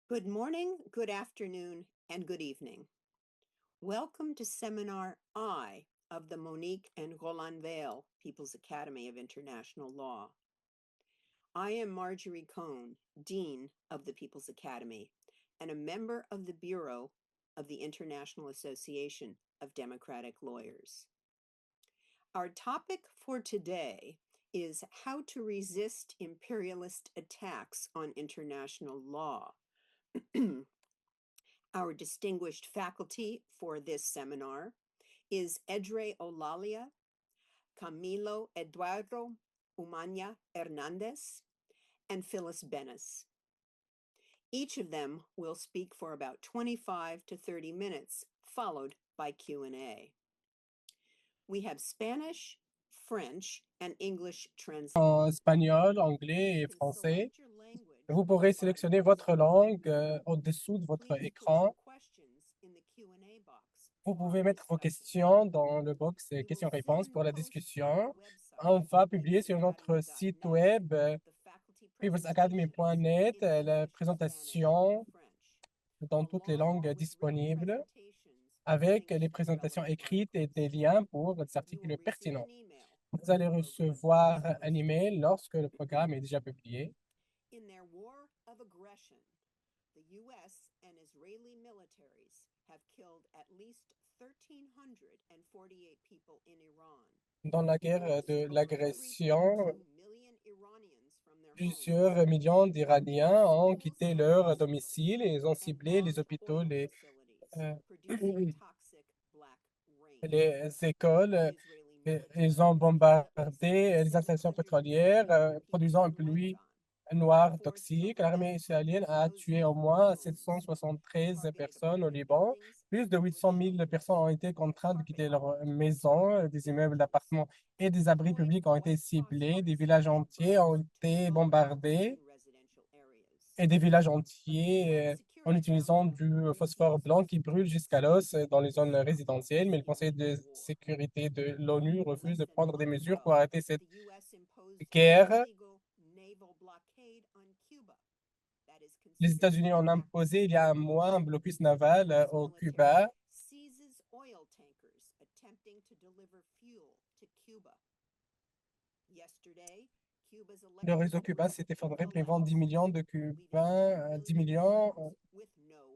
Good morning, good afternoon, and good evening. Welcome to Seminar I of the Monique and Roland Weil People's Academy of International Law. I am Marjorie Cohn, Dean of the People's Academy and a member of the Bureau of the International Association of Democratic Lawyers. Our topic for today is how to resist imperialist attacks on international law. Our distinguished faculty for this seminar is Edre Olalia, Camilo Eduardo Umania Hernandez, and Phyllis Benes. Each of them will speak for about 25 to 30 minutes, followed by Q&A. We have Spanish, French, and English translation. En espagnol, anglais et français. Vous pourrez sélectionner votre langue au-dessous de votre écran. Vous pouvez mettre vos questions dans le box questions-réponses pour la discussion. On va publier sur notre site web peoplesacademy.net la présentation dans toutes les langues disponibles avec les présentations écrites et des liens pour des articles pertinents. Vous allez recevoir un email lorsque le programme est déjà publié. In their war of aggression, the U.S. and Israeli militaries have killed at least 1,348 people in Iran. Dans la guerre de l'agression, plusieurs millions d'Iraniens ont quitté leur domicile et ils ont ciblé les hôpitaux, les écoles. Ils ont bombardé les installations pétrolières, produisant une pluie noire toxique. L'armée israélienne a tué au moins 773 personnes au Liban. Plus de 800 000 personnes ont été contraintes de quitter leur maison. Des immeubles d'appartements et des abris publics ont été ciblés. Des villages entiers ont été bombardés et des villages entiers en utilisant du phosphore blanc qui brûle jusqu'à l'os dans les zones résidentielles. Mais le Conseil de sécurité de l'ONU refuse de prendre des mesures pour arrêter cette guerre. Les États-Unis ont imposé il y a un mois un blocus naval au Cuba. Le réseau cubain s'est effondré, privant 10 millions de Cubains, 10 millions.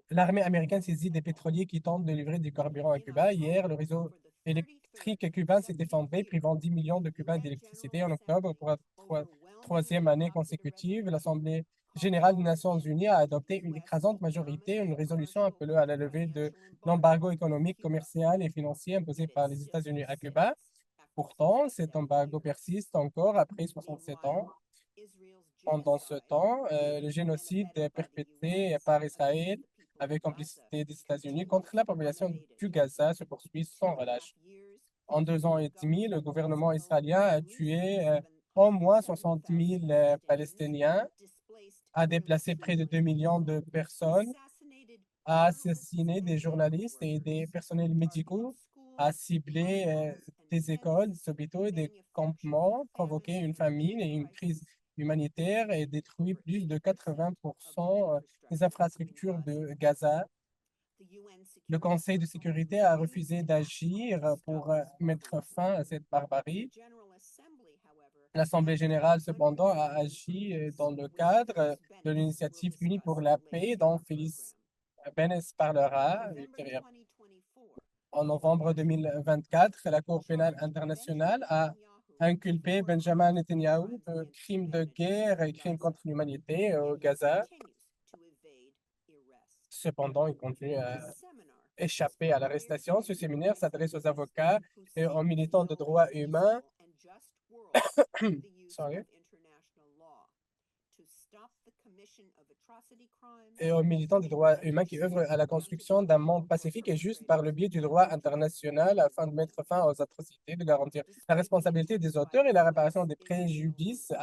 L'armée américaine saisit des pétroliers qui tentent de livrer du carburant à Cuba. Hier, le réseau électrique cubain s'est effondré, privant 10 millions de Cubains d'électricité. En octobre, pour la troisième année consécutive, l'Assemblée générale des Nations unies a adopté une écrasante majorité, une résolution appelant à la levée de l'embargo économique, commercial et financier imposé par les États-Unis à Cuba. Pourtant, cet embargo persiste encore après 67 ans. Pendant ce temps, le génocide perpétré par Israël avec complicité des États-Unis contre la population du Gaza se poursuit sans relâche. En 2 ans et demi, le gouvernement israélien a tué au moins 60 000 Palestiniens, a déplacé près de 2 millions de personnes, a assassiné des journalistes et des personnels médicaux, a ciblé des écoles, des hôpitaux et des campements, provoqué une famine et une crise humanitaire et détruit plus de 80% des infrastructures de Gaza. Le Conseil de sécurité a refusé d'agir pour mettre fin à cette barbarie. L'Assemblée générale, cependant, a agi dans le cadre de l'initiative Unie pour la paix, dont Phyllis Benes parlera ultérieurement. En novembre 2024, la Cour pénale internationale a inculpé Benjamin Netanyahu de crimes de guerre et crimes contre l'humanité au Gaza. Cependant, il continue à échapper à l'arrestation. Ce séminaire s'adresse aux avocats et aux militants de droits humains. Et aux militants des droits humains qui œuvrent à la construction d'un monde pacifique et juste par le biais du droit international afin de mettre fin aux atrocités, de garantir la responsabilité des auteurs et la réparation des préjudices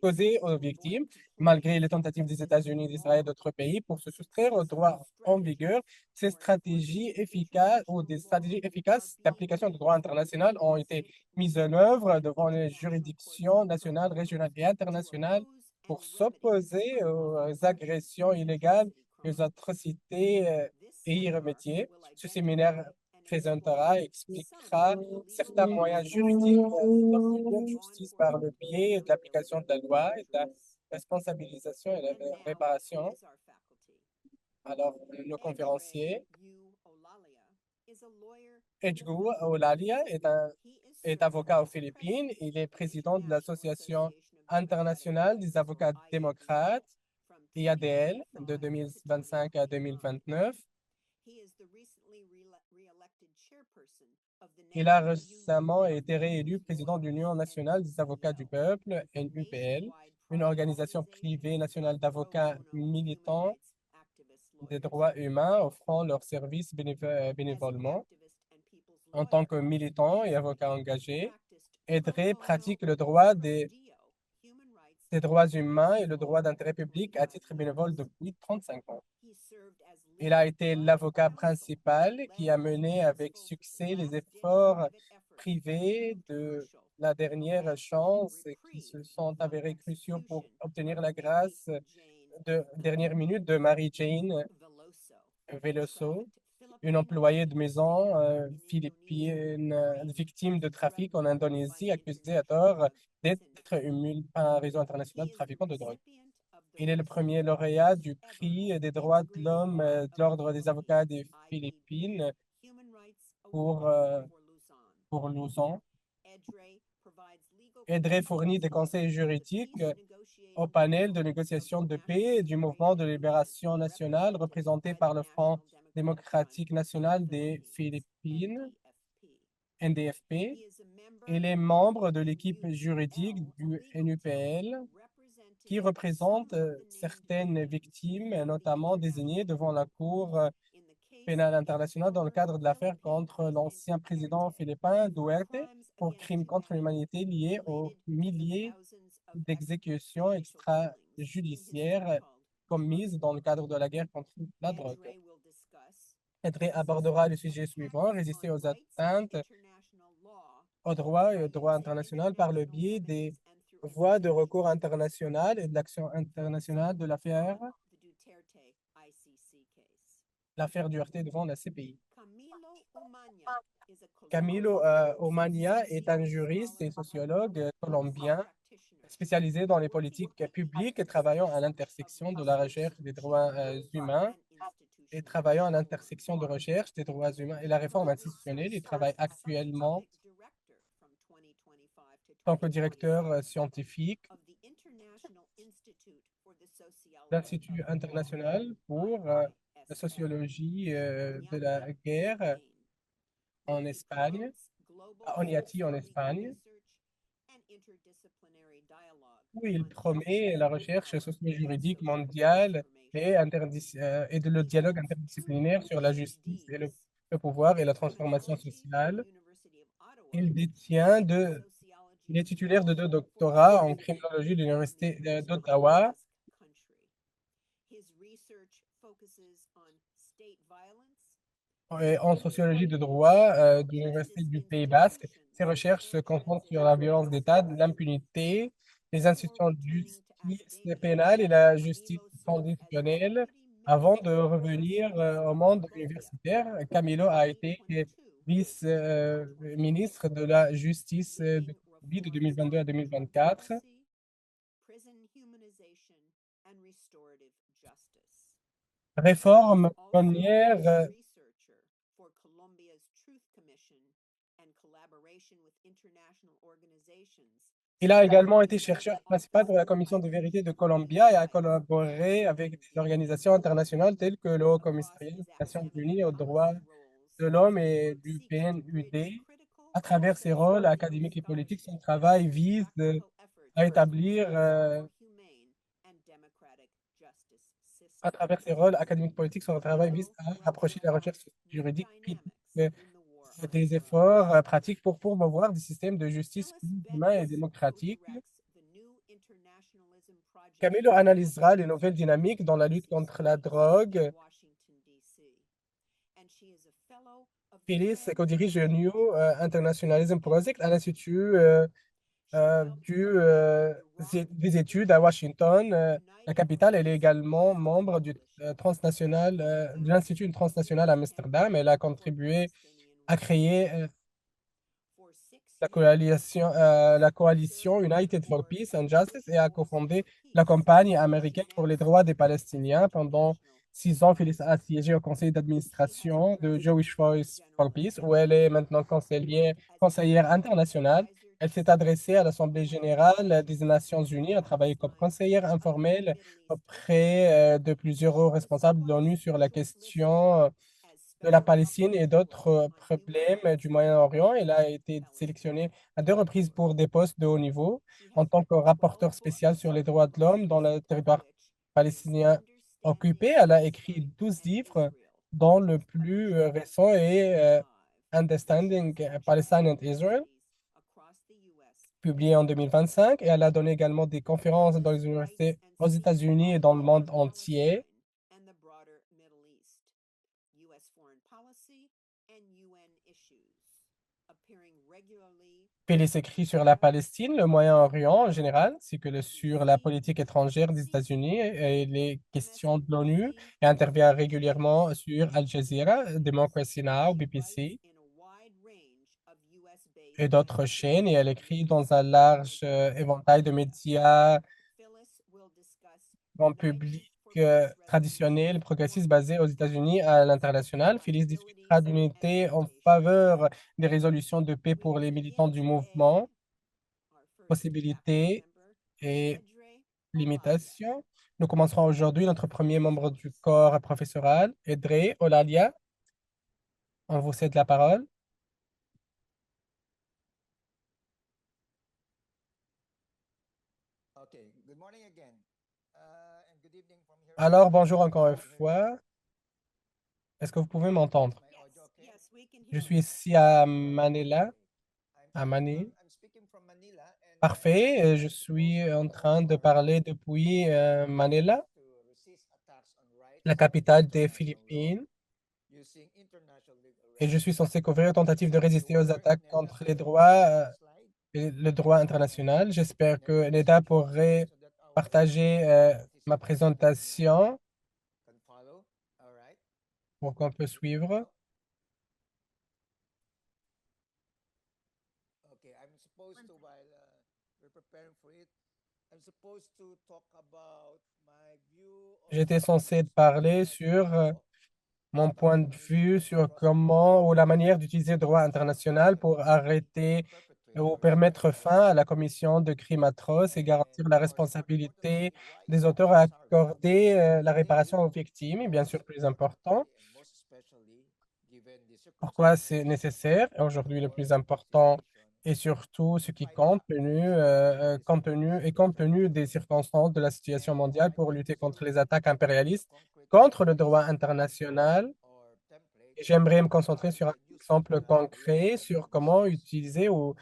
causés aux victimes, malgré les tentatives des États-Unis, d'Israël et d'autres pays pour se soustraire aux droits en vigueur. Ces stratégies efficaces ou des stratégies efficaces d'application du droit international ont été mises en œuvre devant les juridictions nationales, régionales et internationales pour s'opposer aux agressions illégales les atrocités et y remédier. Ce séminaire présentera et expliquera certains moyens juridiques d'obtenir justice par le biais de l'application de la loi et de la responsabilisation et de la réparation. Alors, nos conférenciers, Edgou Olalia est avocat aux Philippines. Il est président de l'Association internationale des avocats démocrates, IADL, de 2025 à 2029. Il a récemment été réélu président de l'Union nationale des avocats du peuple, NUPL, une organisation privée nationale d'avocats militants des droits humains offrant leurs services bénévolement. En tant que militant et avocat engagé, Edré pratique le droit des droits humains et le droit d'intérêt public à titre bénévole depuis 35 ans. Il a été l'avocat principal qui a mené avec succès les efforts privés de la dernière chance qui se sont avérés cruciaux pour obtenir la grâce de dernière minute de Mary-Jane Veloso, une employée de maison philippine victime de trafic en Indonésie, accusée à tort d'être par un réseau international de trafiquants de drogue. Il est le premier lauréat du prix des droits de l'homme de l'Ordre des avocats des Philippines pour, euh, pour Luzon. Edré fournit des conseils juridiques au panel de négociation de paix du mouvement de libération nationale représenté par le Front démocratique national des Philippines, NDFP. Il est membre de l'équipe juridique du NUPL qui représente certaines victimes, notamment désignées devant la Cour pénale internationale dans le cadre de l'affaire contre l'ancien président philippin Duerte pour crimes contre l'humanité liés aux milliers d'exécutions extrajudiciaires commises dans le cadre de la guerre contre la drogue. Edré abordera le sujet suivant, résister aux atteintes au droit et au droit international par le biais des voies de recours internationales et de l'action internationale de l'affaire Duarte devant la CPI. Camilo Omania est un juriste et sociologue colombien spécialisé dans les politiques publiques et travaillant à l'intersection de la recherche des droits humains et travaillant à l'intersection de recherche des droits humains et la réforme institutionnelle. Il travaille actuellement en tant que directeur scientifique d'Institut international pour la sociologie de la guerre en Espagne, à Oñati en Espagne, où il promet la recherche socio-juridique mondiale et de le dialogue interdisciplinaire sur la justice et le pouvoir et la transformation sociale. Il détient il est titulaire de 2 doctorats en criminologie de l'Université d'Ottawa et en sociologie de droit de l'Université du Pays Basque. Ses recherches se concentrent sur la violence d'État, l'impunité, les institutions de justice pénale et la justice transitionnelle. Avant de revenir au monde universitaire, Camilo a été vice-ministre de la Justice de 2022 à 2024. Réforme première Il a également été chercheur principal pour la Commission de vérité de Columbia et a collaboré avec des organisations internationales telles que le Haut-Commissariat des Nations Unies aux droits de l'homme et du PNUD. À travers ses rôles académiques et politiques, son travail vise à établir, à travers ses rôles académiques et politiques, son travail vise à rapprocher la recherche juridique critique des efforts pratiques pour promouvoir des systèmes de justice humains et démocratiques. Camilo analysera les nouvelles dynamiques dans la lutte contre la drogue. Phyllis co-dirige le New Internationalism Project à l'Institut des études à Washington. La capitale, elle est également membre de l'Institut transnational à Amsterdam. Elle a contribué à créer la coalition United for Peace and Justice et a cofondé la campagne américaine pour les droits des Palestiniens. Pendant 6 ans, Phyllis a siégé au conseil d'administration de Jewish Voice for Peace, où elle est maintenant conseillère internationale. Elle s'est adressée à l'Assemblée générale des Nations unies, a travaillé comme conseillère informelle auprès de plusieurs hauts responsables de l'ONU sur la question de la Palestine et d'autres problèmes du Moyen-Orient. Elle a été sélectionnée à 2 reprises pour des postes de haut niveau en tant que rapporteur spécial sur les droits de l'homme dans le territoire palestinien occupé. Elle a écrit 12 livres, dont le plus récent est Understanding Palestine and Israel, publié en 2025. Et elle a donné également des conférences dans les universités aux États-Unis et dans le monde entier. Puis les écrits sur la Palestine, le Moyen-Orient en général, ainsi que sur la politique étrangère des États-Unis et les questions de l'ONU, et intervient régulièrement sur Al Jazeera, Democracy Now, BBC et d'autres chaînes. Et elle écrit dans un large éventail de médias grand public traditionnel, progressiste basé aux États-Unis et à l'international. Phyllis discutera d'unité en faveur des résolutions de paix pour les militants du mouvement, possibilités et limitations. Nous commencerons aujourd'hui notre premier membre du corps professoral, Edré Olalia. On vous cède la parole. Alors, bonjour encore une fois. Est-ce que vous pouvez m'entendre? Je suis ici à Manila, à Manille. Parfait. Je suis en train de parler depuis Manila, la capitale des Philippines. Et je suis censé couvrir une tentative de résister aux attaques contre les droits et le droit international. J'espère que Neda pourrait partager ma présentation pour qu'on puisse suivre. J'étais censé parler sur mon point de vue sur comment ou la manière d'utiliser le droit international pour arrêter ou permettre fin à la commission de crimes atroces et garantir la responsabilité des auteurs à accorder la réparation aux victimes. Et bien sûr, plus important, pourquoi c'est nécessaire. Et aujourd'hui, le plus important et surtout ce qui compte tenu des circonstances de la situation mondiale pour lutter contre les attaques impérialistes, contre le droit international. Et j'aimerais me concentrer sur un exemple concret sur comment utiliser ou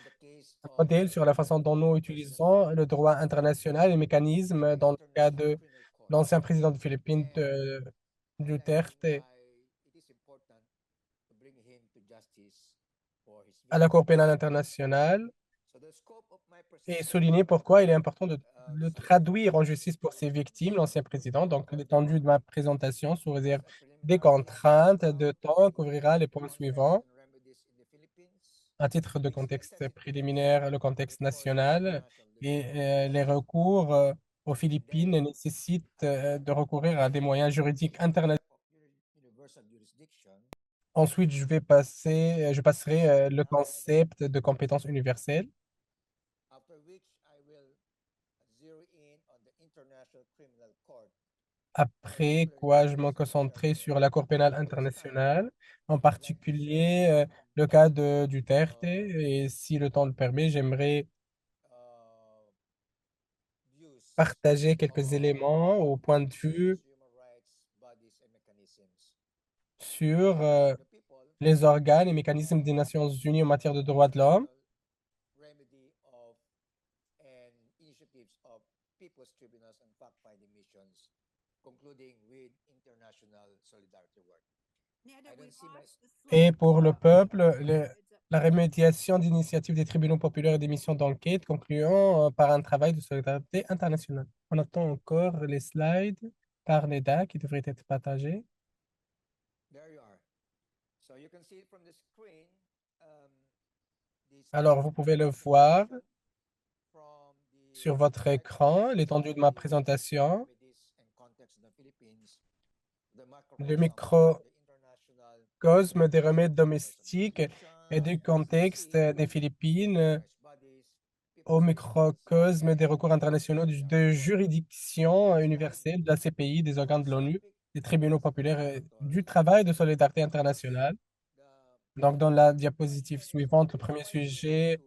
un modèle sur la façon dont nous utilisons le droit international et les mécanismes dans le cas de l'ancien président des Philippines, Duterte, à la Cour pénale internationale et souligner pourquoi il est important de le traduire en justice pour ses victimes, l'ancien président. Donc, l'étendue de ma présentation sous réserve des contraintes de temps couvrira les points suivants. À titre de contexte préliminaire, le contexte national et les recours aux Philippines nécessitent de recourir à des moyens juridiques internationaux. Ensuite, je passerai le concept de compétence universelle. Après quoi, je me concentrerai sur la Cour pénale internationale, en particulier le cas de Duterte. Et si le temps le permet, j'aimerais partager quelques éléments au point de vue sur les organes et mécanismes des Nations Unies en matière de droits de l'homme. Et pour le peuple, La remédiation d'initiatives des tribunaux populaires et des missions d'enquête, concluant par un travail de solidarité internationale. On attend encore les slides par Neda qui devraient être partagés. There you are. So you can see it from the screen. Um, the Alors, slides vous pouvez le are voir from the sur votre écran, characteristics l'étendue of de ma the présentation. remedies and context of the Philippines, the Le microcosm of the international microcosme des remèdes organizations of domestiques et mediation, du contexte ICC, des Philippines human rights bodies, au people's rights, microcosme des and recours internationaux the de court. juridiction Next slide. universelle, de la CPI, des organes de l'ONU, Subject des tribunaux populaires et matter. du travail de solidarité internationale. The Donc, dans la question diapositive is, suivante, le why premier do we need sujet to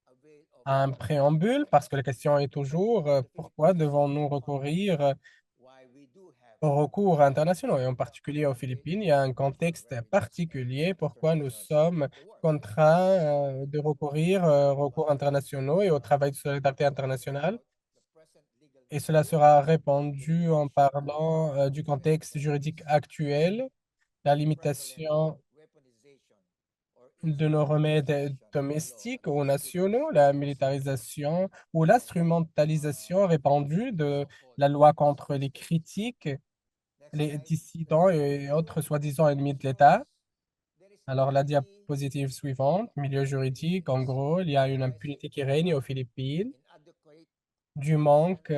avail of a un préambule, parce que la question est toujours pourquoi devons-nous recourir why we do have aux recours internationaux, et en particulier aux avail Philippines, il y a un of contexte remedies particulier and pourquoi nous international scope sommes of the work. contraints So, de recourir aux recours internationaux et au travail de solidarité internationale. the present legal Et cela regime, sera the répandu en limitation parlant of du defense contexte juridique remedies, actuel, la prevalent limitation weaponization or de nos remèdes instrumentalization of the law domestiques ou against nationaux, citizens la or citizens, militarisation ou l'instrumentalisation répandue de so-called la loi enemies of contre the les state. critiques, Next les slide. dissidents et autres soi-disant ennemis de l'État. There is Alors, la impunity diapositive suivante, milieu in the juridique, en Philippines, gros, il y a une arising impunité qui from règne aux Philippines, inadequate du prevention manque,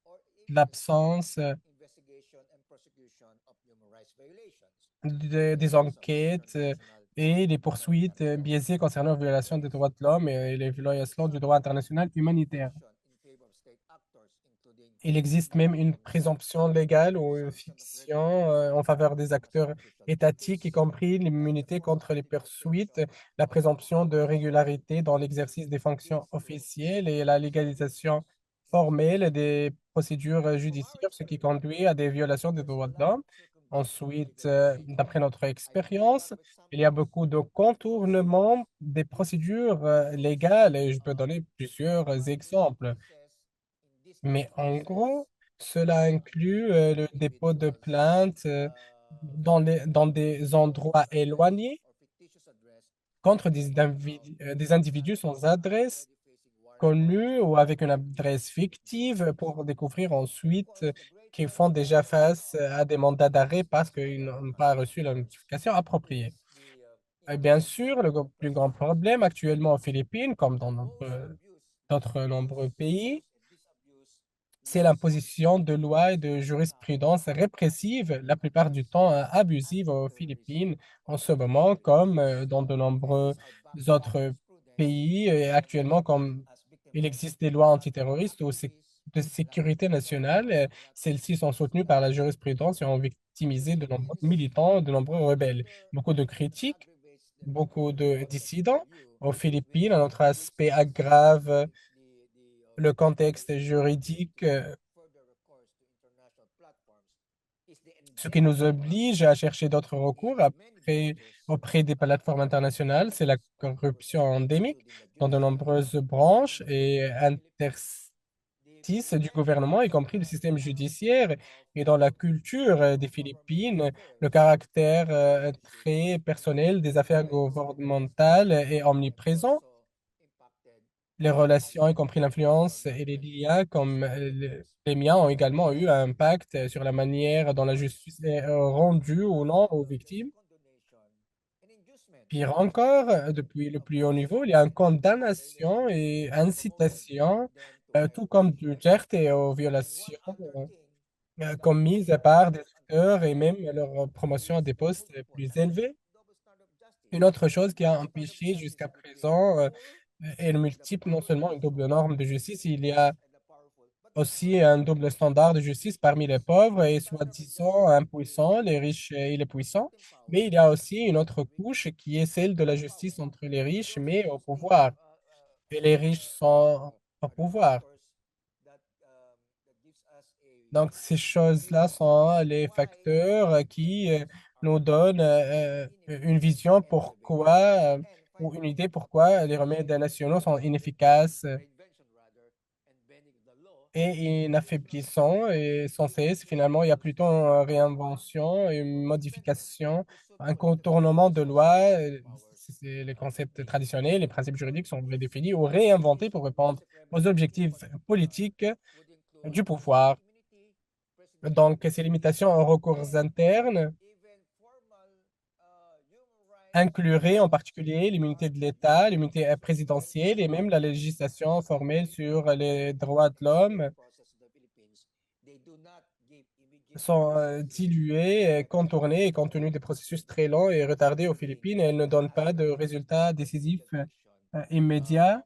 or even l'absence investigation and prosecution of human rights violations in the des course of enquêtes international et les humanitarian poursuites law. biaisées concernant la violation des There is droits de l'homme et les violations du droit presumption international humanitaire. fiction in favor of state actors, including Il existe même une Philippines, présomption légale ou une presumption of fiction regularity en faveur in des acteurs prosecution étatiques, y practice, compris and the l'immunité contre les formality of poursuites, operation la of présomption de judicial régularité dans l'exercice des fonctions these groups officielles et la légalisation formelle des procédures from our judiciaires, ce qui experience. conduit à des violations des There's a droits de lot of l'homme. circumvention of Ensuite, legal procedure. d'après notre I can give a lot expérience, of il y a examples. beaucoup de Also, contournements des procédures légales et je peux donner plusieurs demanding exemples. cases in Mais disparate en cases, gros, cela inclut le dépôt de individuals plaintes dans des endroits fictitious address éloignés or fictitious address contre found des individus and sans adresse already facing warrant of connus arrest ou avec une adresse in the fictive Philippines. pour découvrir Of ensuite course, the qu'ils greatest font déjà face among à des mandats d'arrêt parce these qu'ils problems n'ont at the pas reçu la moment notification appropriée. is the Et bien implementation sûr, le of plus present grand problème actuellement aux Philippines, comme dans those who abuse d'autres those nombreux who abuse pays, and disabuse c'est laws l'imposition de lois et and de power jurisprudence répressives, la plupart du temps abusives aux anti-terrorism Philippines en ce moment, organization. comme dans de And nombreux these are backed by autres jurisprudence pays. Et actuellement, comme as victim il rights existe des lois antiterroristes ou activists de like sécurité Human nationale, Rights celles-ci Watch sont soutenues par la jurisprudence et ont in the victimisé de nombreux Philippines. militants, de nombreux rebelles. Further Beaucoup de further critiques, aggravates the beaucoup de context of dissidents review, aux Philippines. Un autre which aspect makes aggrave le contexte which makes it juridique further recourse to international platforms is the ce qui nous endemic oblige à corruption chercher d'autres in recours many après, branches auprès des plateformes of the internationales. C'est la federal corruption government, endémique including the dans de judiciary. nombreuses So in branches et The interstices du fundamental gouvernement, y compris le système judiciaire of et dans la culture des governmental Philippines, le affairs caractère is très personnel des affaires widespread gouvernementales est and omniprésent. also impacted Les by relations, y compris the l'influence et les government liens comme disagreements. les miens ont également eu un impact sur la manière dont la Furthermore, justice est rendue ou non aux there's a victimes. condonation and inducement Pire encore, depuis le of plus haut those niveau, il y a une violations condamnation et promoting incitation, them to tout violate. comme Duterte et aux And one violations other thing that commises par des serves as an acteurs et même example leur promotion à is des the postes plus multiple élevés. double standard of Une justice. autre chose qui a Double standard of empêché justice jusqu'à between présent the poor, est le the multiple, non seulement une powerful, double norme de justice, the il y rich a and the powerful, but aussi also un double standard de justice parmi les the pauvres double et standard of soi-disant justice impuissants, les between riches et les puissants. those in Mais power il y a aussi une autre with couche qui est celle de la no power. justice entre les riches, mais au Those pouvoir. Et les riches sont au are the pouvoir. factors that gives us Donc, ces a choses-là vision sont les why facteurs the qui Philippines are nous donnent une ineffective vision and ineffective. pourquoi, And ou une finally, idée pourquoi les the remèdes nationaux sont inefficaces reinvention rather and bending of the law et does not inaffaiblissants et sans aid cesse. law Finalement, il y a plutôt enforcement une réinvention, une or prevent them modification, to un subvert the contournement de freedoms of loi those in power les concepts traditionnels, les principes juridiques sont redéfinis ou réinventés pour répondre aux objectifs politiques du pouvoir. Donc, ces limitations aux recours internes incluraient en particulier l'immunité de l'État, l'immunité présidentielle et même la législation formelle sur les droits de l'homme sont diluées, contournées et compte tenu des processus très longs et retardés aux Philippines, elles ne donnent pas de résultats décisifs immédiats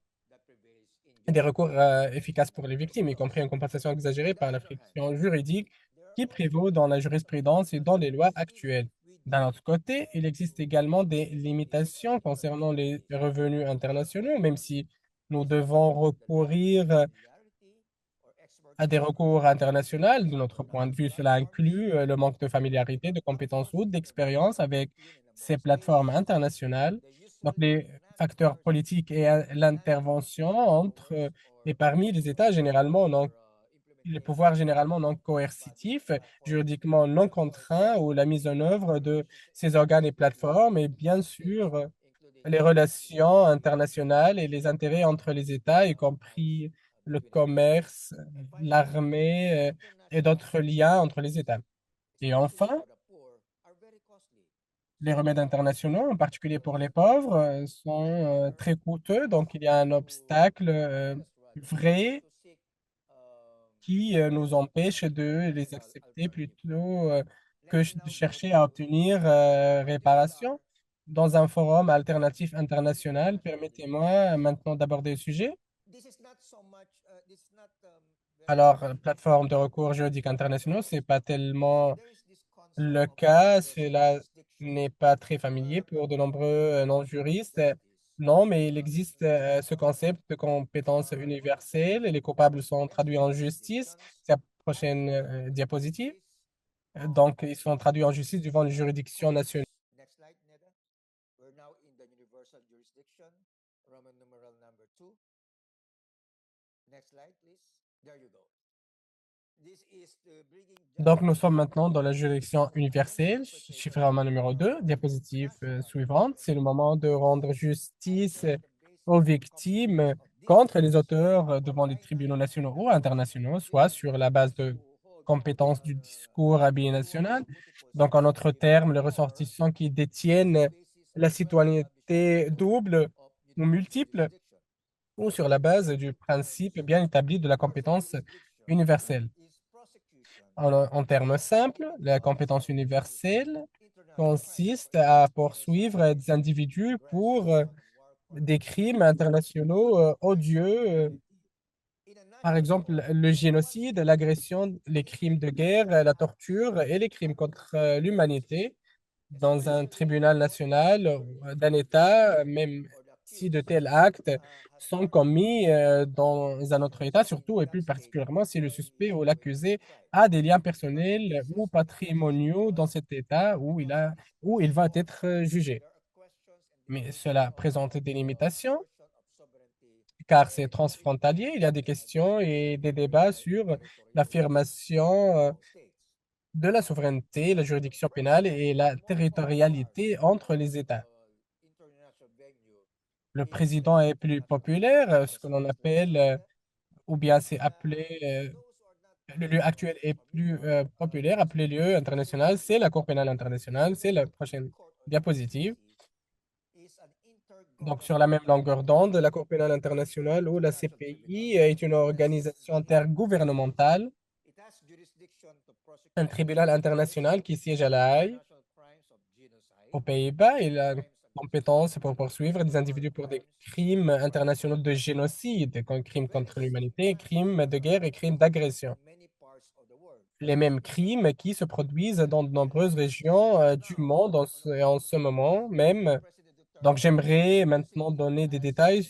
et des recours efficaces pour les victimes, y compris une compensation exagérée par la friction juridique qui prévaut dans la jurisprudence et dans les lois actuelles. D'un autre côté, il existe également des limitations concernant les revenus internationaux, même si nous devons recourir à des recours internationaux. De notre point de vue, cela inclut le manque de familiarité, de compétences ou d'expérience avec ces plateformes internationales. Donc, les facteurs politiques et l'intervention entre et parmi les États généralement non, les pouvoirs généralement non coercitifs, juridiquement non contraints ou la mise en œuvre de ces organes et plateformes et bien sûr les relations internationales et les intérêts entre les États, y compris le commerce, l'armée et d'autres liens entre les États. Et enfin, les remèdes internationaux, en particulier pour les pauvres, sont très coûteux. Donc, il y a un obstacle vrai qui nous empêche de les accepter plutôt de chercher à obtenir réparation. Dans un forum alternatif international, permettez-moi maintenant d'aborder le sujet. Alors, plateforme de recours juridiques internationaux, c'est pas tellement le cas. Cela n'est pas très familier pour de nombreux non-juristes. Non, mais il existe ce concept de compétence universelle et les coupables sont traduits en justice. C'est la prochaine diapositive. Donc, ils sont traduits en justice devant les juridictions nationales. Next slide, Neda. We're now in the universal jurisdiction, Roman numeral number 2. Next slide, please. There you go. This is the bringing Donc, nous justice sommes maintenant dans la juridiction to universelle, perpetrators chiffre romain numéro 2, diapositive suivante. C'est le moment de rendre justice aux victimes contre les auteurs devant les tribunaux nationaux ou internationaux, soit sur la base de compétences du discours binational. Donc, en d'autres termes, les ressortissants qui détiennent la citoyenneté double ou multiple, ou sur la base du principe bien établi de la compétence universelle. En termes simples, la compétence universelle consiste à poursuivre des individus pour des crimes internationaux odieux, par exemple le génocide, l'agression, les crimes de guerre, la torture et les crimes contre l'humanité dans un tribunal national d'un État, même si de tels actes sont commis dans un autre État, surtout et plus particulièrement si le suspect ou l'accusé a des liens personnels ou patrimoniaux dans cet État où il va être jugé. Mais cela présente des limitations car c'est transfrontalier. Il y a des questions et des débats sur l'affirmation de la souveraineté, la juridiction pénale et la territorialité entre les États. Le président est plus populaire, ce que l'on appelle, ou bien c'est appelé, le lieu actuel est plus populaire, appelé lieu international, c'est la Cour pénale internationale, c'est la prochaine diapositive. Donc, sur la même longueur d'onde, la Cour pénale internationale ou la CPI est une organisation intergouvernementale, un tribunal international qui siège à La Haye, aux Pays-Bas. Il a une compétence pour poursuivre des individus pour des crimes internationaux de génocide, comme crimes contre l'humanité, crimes de guerre et crimes d'agression. Les mêmes crimes qui se produisent dans de nombreuses régions du monde en ce moment même. Donc, j'aimerais maintenant donner des détails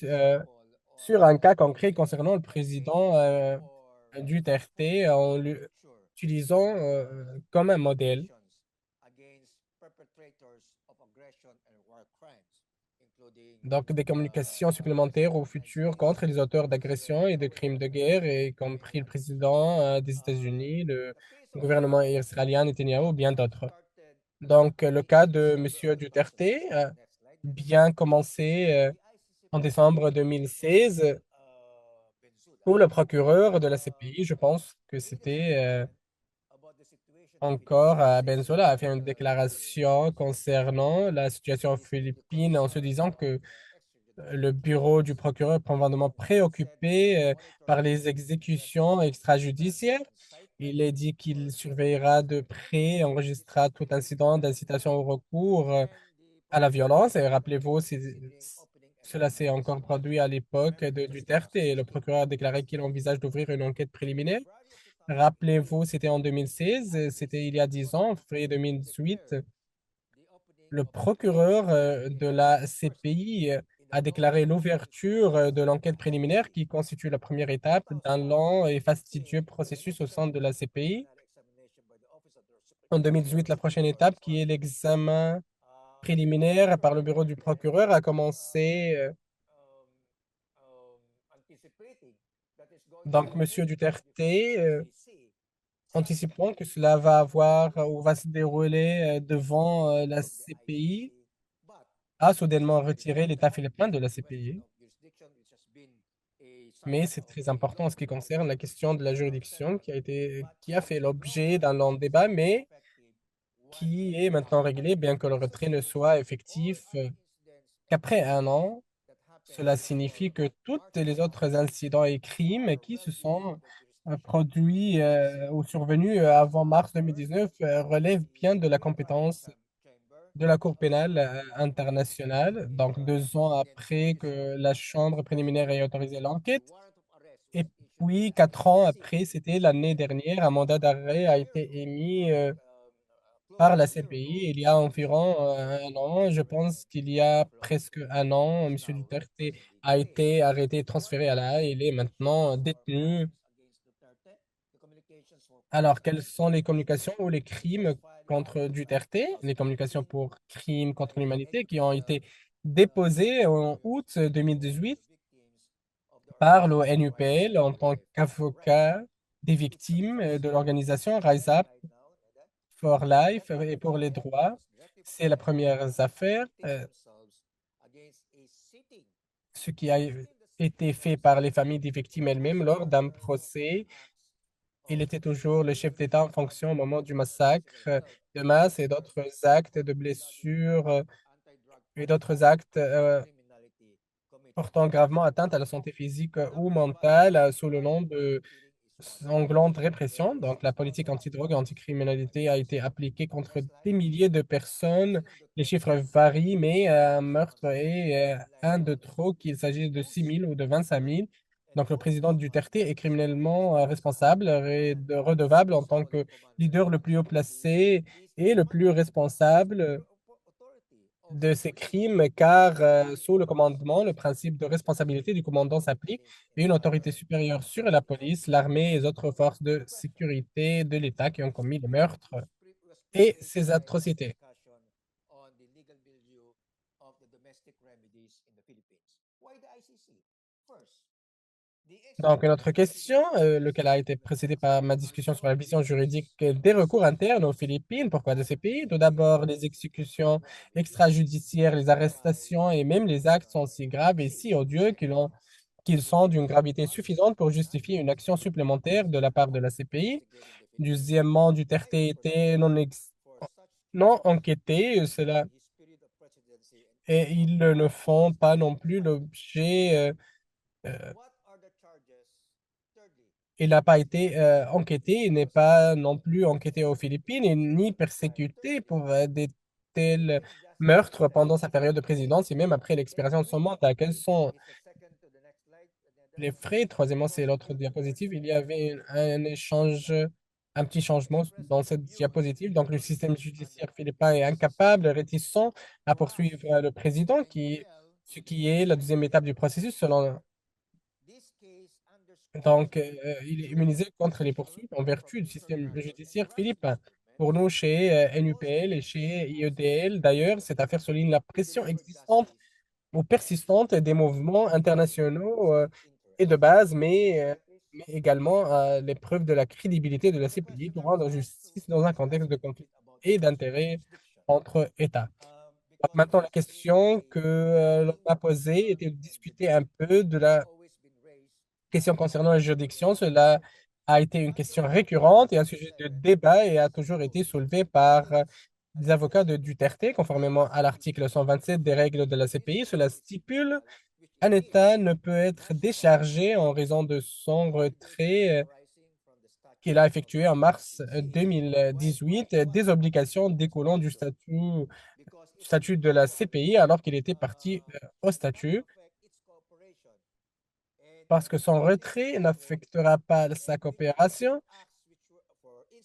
sur un cas concret concernant le président Duterte en l'utilisant comme un modèle. Donc, des communications supplémentaires au futur contre les auteurs d'agressions et de crimes de guerre, y compris le président des États-Unis, le gouvernement israélien Netanyahu ou bien d'autres. Donc, le cas de M. Duterte, bien commencé en décembre 2016 où le procureur de la CPI, je pense que c'était encore Benzola, a fait une déclaration concernant la situation aux Philippines en se disant que le bureau du procureur est probablement préoccupé par les exécutions extrajudiciaires. Il est dit qu'il surveillera de près et enregistrera tout incident d'incitation au recours à la violence. Et rappelez-vous, cela s'est encore produit à l'époque de Duterte et le procureur a déclaré qu'il envisage d'ouvrir une enquête préliminaire. Rappelez-vous, c'était en 2016, c'était il y a 10 ans, en février 2018. Le procureur de la CPI a déclaré l'ouverture de l'enquête préliminaire qui constitue la première étape d'un long et fastidieux processus au sein de la CPI. En 2018, la prochaine étape, qui est l'examen préliminaire par le bureau du procureur, a commencé. Donc, Monsieur Duterte, anticipant que cela va avoir ou va se dérouler devant la CPI, a soudainement retiré l'État philippin de la CPI. Mais c'est très important en ce qui concerne la question de la juridiction qui a fait l'objet d'un long débat, mais qui est maintenant réglé, bien que le retrait ne soit effectif qu'après un an. Cela signifie que tous les autres incidents et crimes qui se sont produits ou survenus avant mars 2019 relèvent bien de la compétence de la Cour pénale internationale. Donc, 2 ans après que la Chambre préliminaire ait autorisé l'enquête, et puis 4 ans après, c'était l'année dernière, un mandat d'arrêt a été émis par la CPI il y a environ un an. Je pense qu'il y a presque un an, M. Duterte a été arrêté et transféré à La Haye. Il est maintenant détenu. Alors, quelles sont les communications ou les crimes contre Duterte, les communications pour crimes contre l'humanité qui ont été déposées en août 2018 par l'ONUPL en tant qu'avocat des victimes de l'organisation Rise Up for Life et pour les droits. C'est la première affaire. Ce qui a été fait par les familles des victimes elles-mêmes lors d'un procès. Il était toujours le chef d'État en fonction au moment du massacre de masse et d'autres actes de blessures et d'autres actes portant gravement atteinte à la santé physique ou mentale sous le nom de sanglante répression. Donc, la politique antidrogue et anticriminalité a été appliquée contre des milliers de personnes. Les chiffres varient, mais un meurtre est un de trop, qu'il s'agisse de 6 000 ou de 25 000. Donc, le président Duterte est criminellement responsable et redevable en tant que leader le plus haut placé et le plus responsable de ces crimes, car sous le commandement, le principe de responsabilité du commandant s'applique et une autorité supérieure sur la police, l'armée et les autres forces de sécurité de l'État qui ont commis le meurtre et ces atrocités. Donc, une autre question, laquelle a été précédée par ma discussion sur la vision juridique des recours internes aux Philippines. Pourquoi de ces pays? Tout d'abord, les exécutions extrajudiciaires, les arrestations et même les actes sont si graves et si odieux qu'ils sont d'une gravité suffisante pour justifier une action supplémentaire de la part de la CPI. Deuxièmement, Duterte était non enquêté, et ils ne font pas non plus l'objet il n'a pas été enquêté, il n'est pas non plus enquêté aux Philippines et ni persécuté pour des tels meurtres pendant sa période de présidence et même après l'expiration de son mandat. Quels sont les frais? Troisièmement, c'est l'autre diapositive. Il y avait un échange, un petit changement dans cette diapositive. Donc, le système judiciaire philippin est incapable, réticent à poursuivre le président, ce qui est la deuxième étape du processus selon. Donc, il est immunisé contre les poursuites en vertu du système judiciaire philippin. Pour nous, chez NUPL et chez IEDL, d'ailleurs, cette affaire souligne la pression existante ou persistante des mouvements internationaux et de base, mais également l'épreuve de la crédibilité de la CPI pour rendre justice dans un contexte de conflit et d'intérêts entre États. Donc, maintenant, la question que l'on m'a posée était de discuter un peu de la question concernant la juridiction. Cela a été une question récurrente et un sujet de débat et a toujours été soulevé par des avocats de Duterte, conformément à l'article 127 des règles de la CPI. Cela stipule un État ne peut être déchargé en raison de son retrait qu'il a effectué en mars 2018 des obligations découlant du statut de la CPI alors qu'il était parti au statut parce que son retrait n'affectera pas sa coopération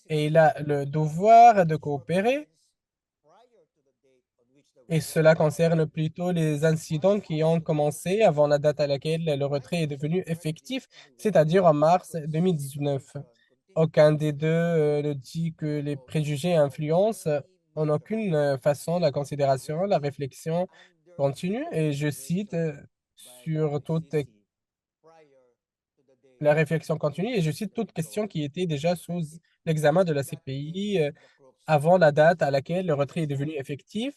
et il a le devoir de coopérer et cela concerne plutôt les incidents qui ont commencé avant la date à laquelle le retrait est devenu effectif, c'est-à-dire en mars 2019. Aucun des deux ne dit que les préjugés influencent en aucune façon la considération, la réflexion continue et je cite sur toute la réflexion continue et je cite toute question qui était déjà sous l'examen de la CPI avant la date à laquelle le retrait est devenu effectif.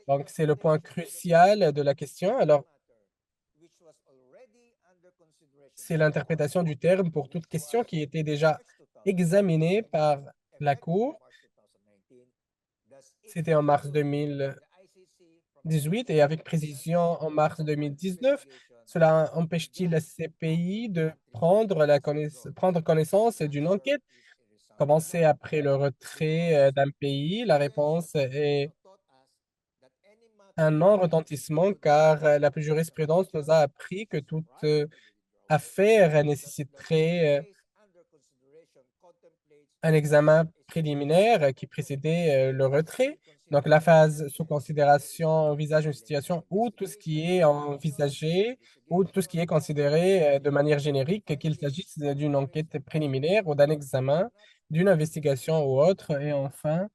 Donc, c'est le point crucial de la question. Alors, c'est l'interprétation du terme pour toute question qui était déjà examinée par la Cour. C'était en mars 2018 et avec précision en mars 2019. Cela empêche-t-il la CPI de prendre connaissance d'une enquête commencée après le retrait d'un pays? La réponse est un non-retentissement car la jurisprudence nous a appris que toute affaire nécessiterait un examen préliminaire qui précédait le retrait. Donc, la phase sous considération envisage une situation où tout ce qui est envisagé ou tout ce qui est considéré de manière générique, qu'il s'agisse d'une enquête préliminaire ou d'un examen, d'une investigation ou autre. Et enfin,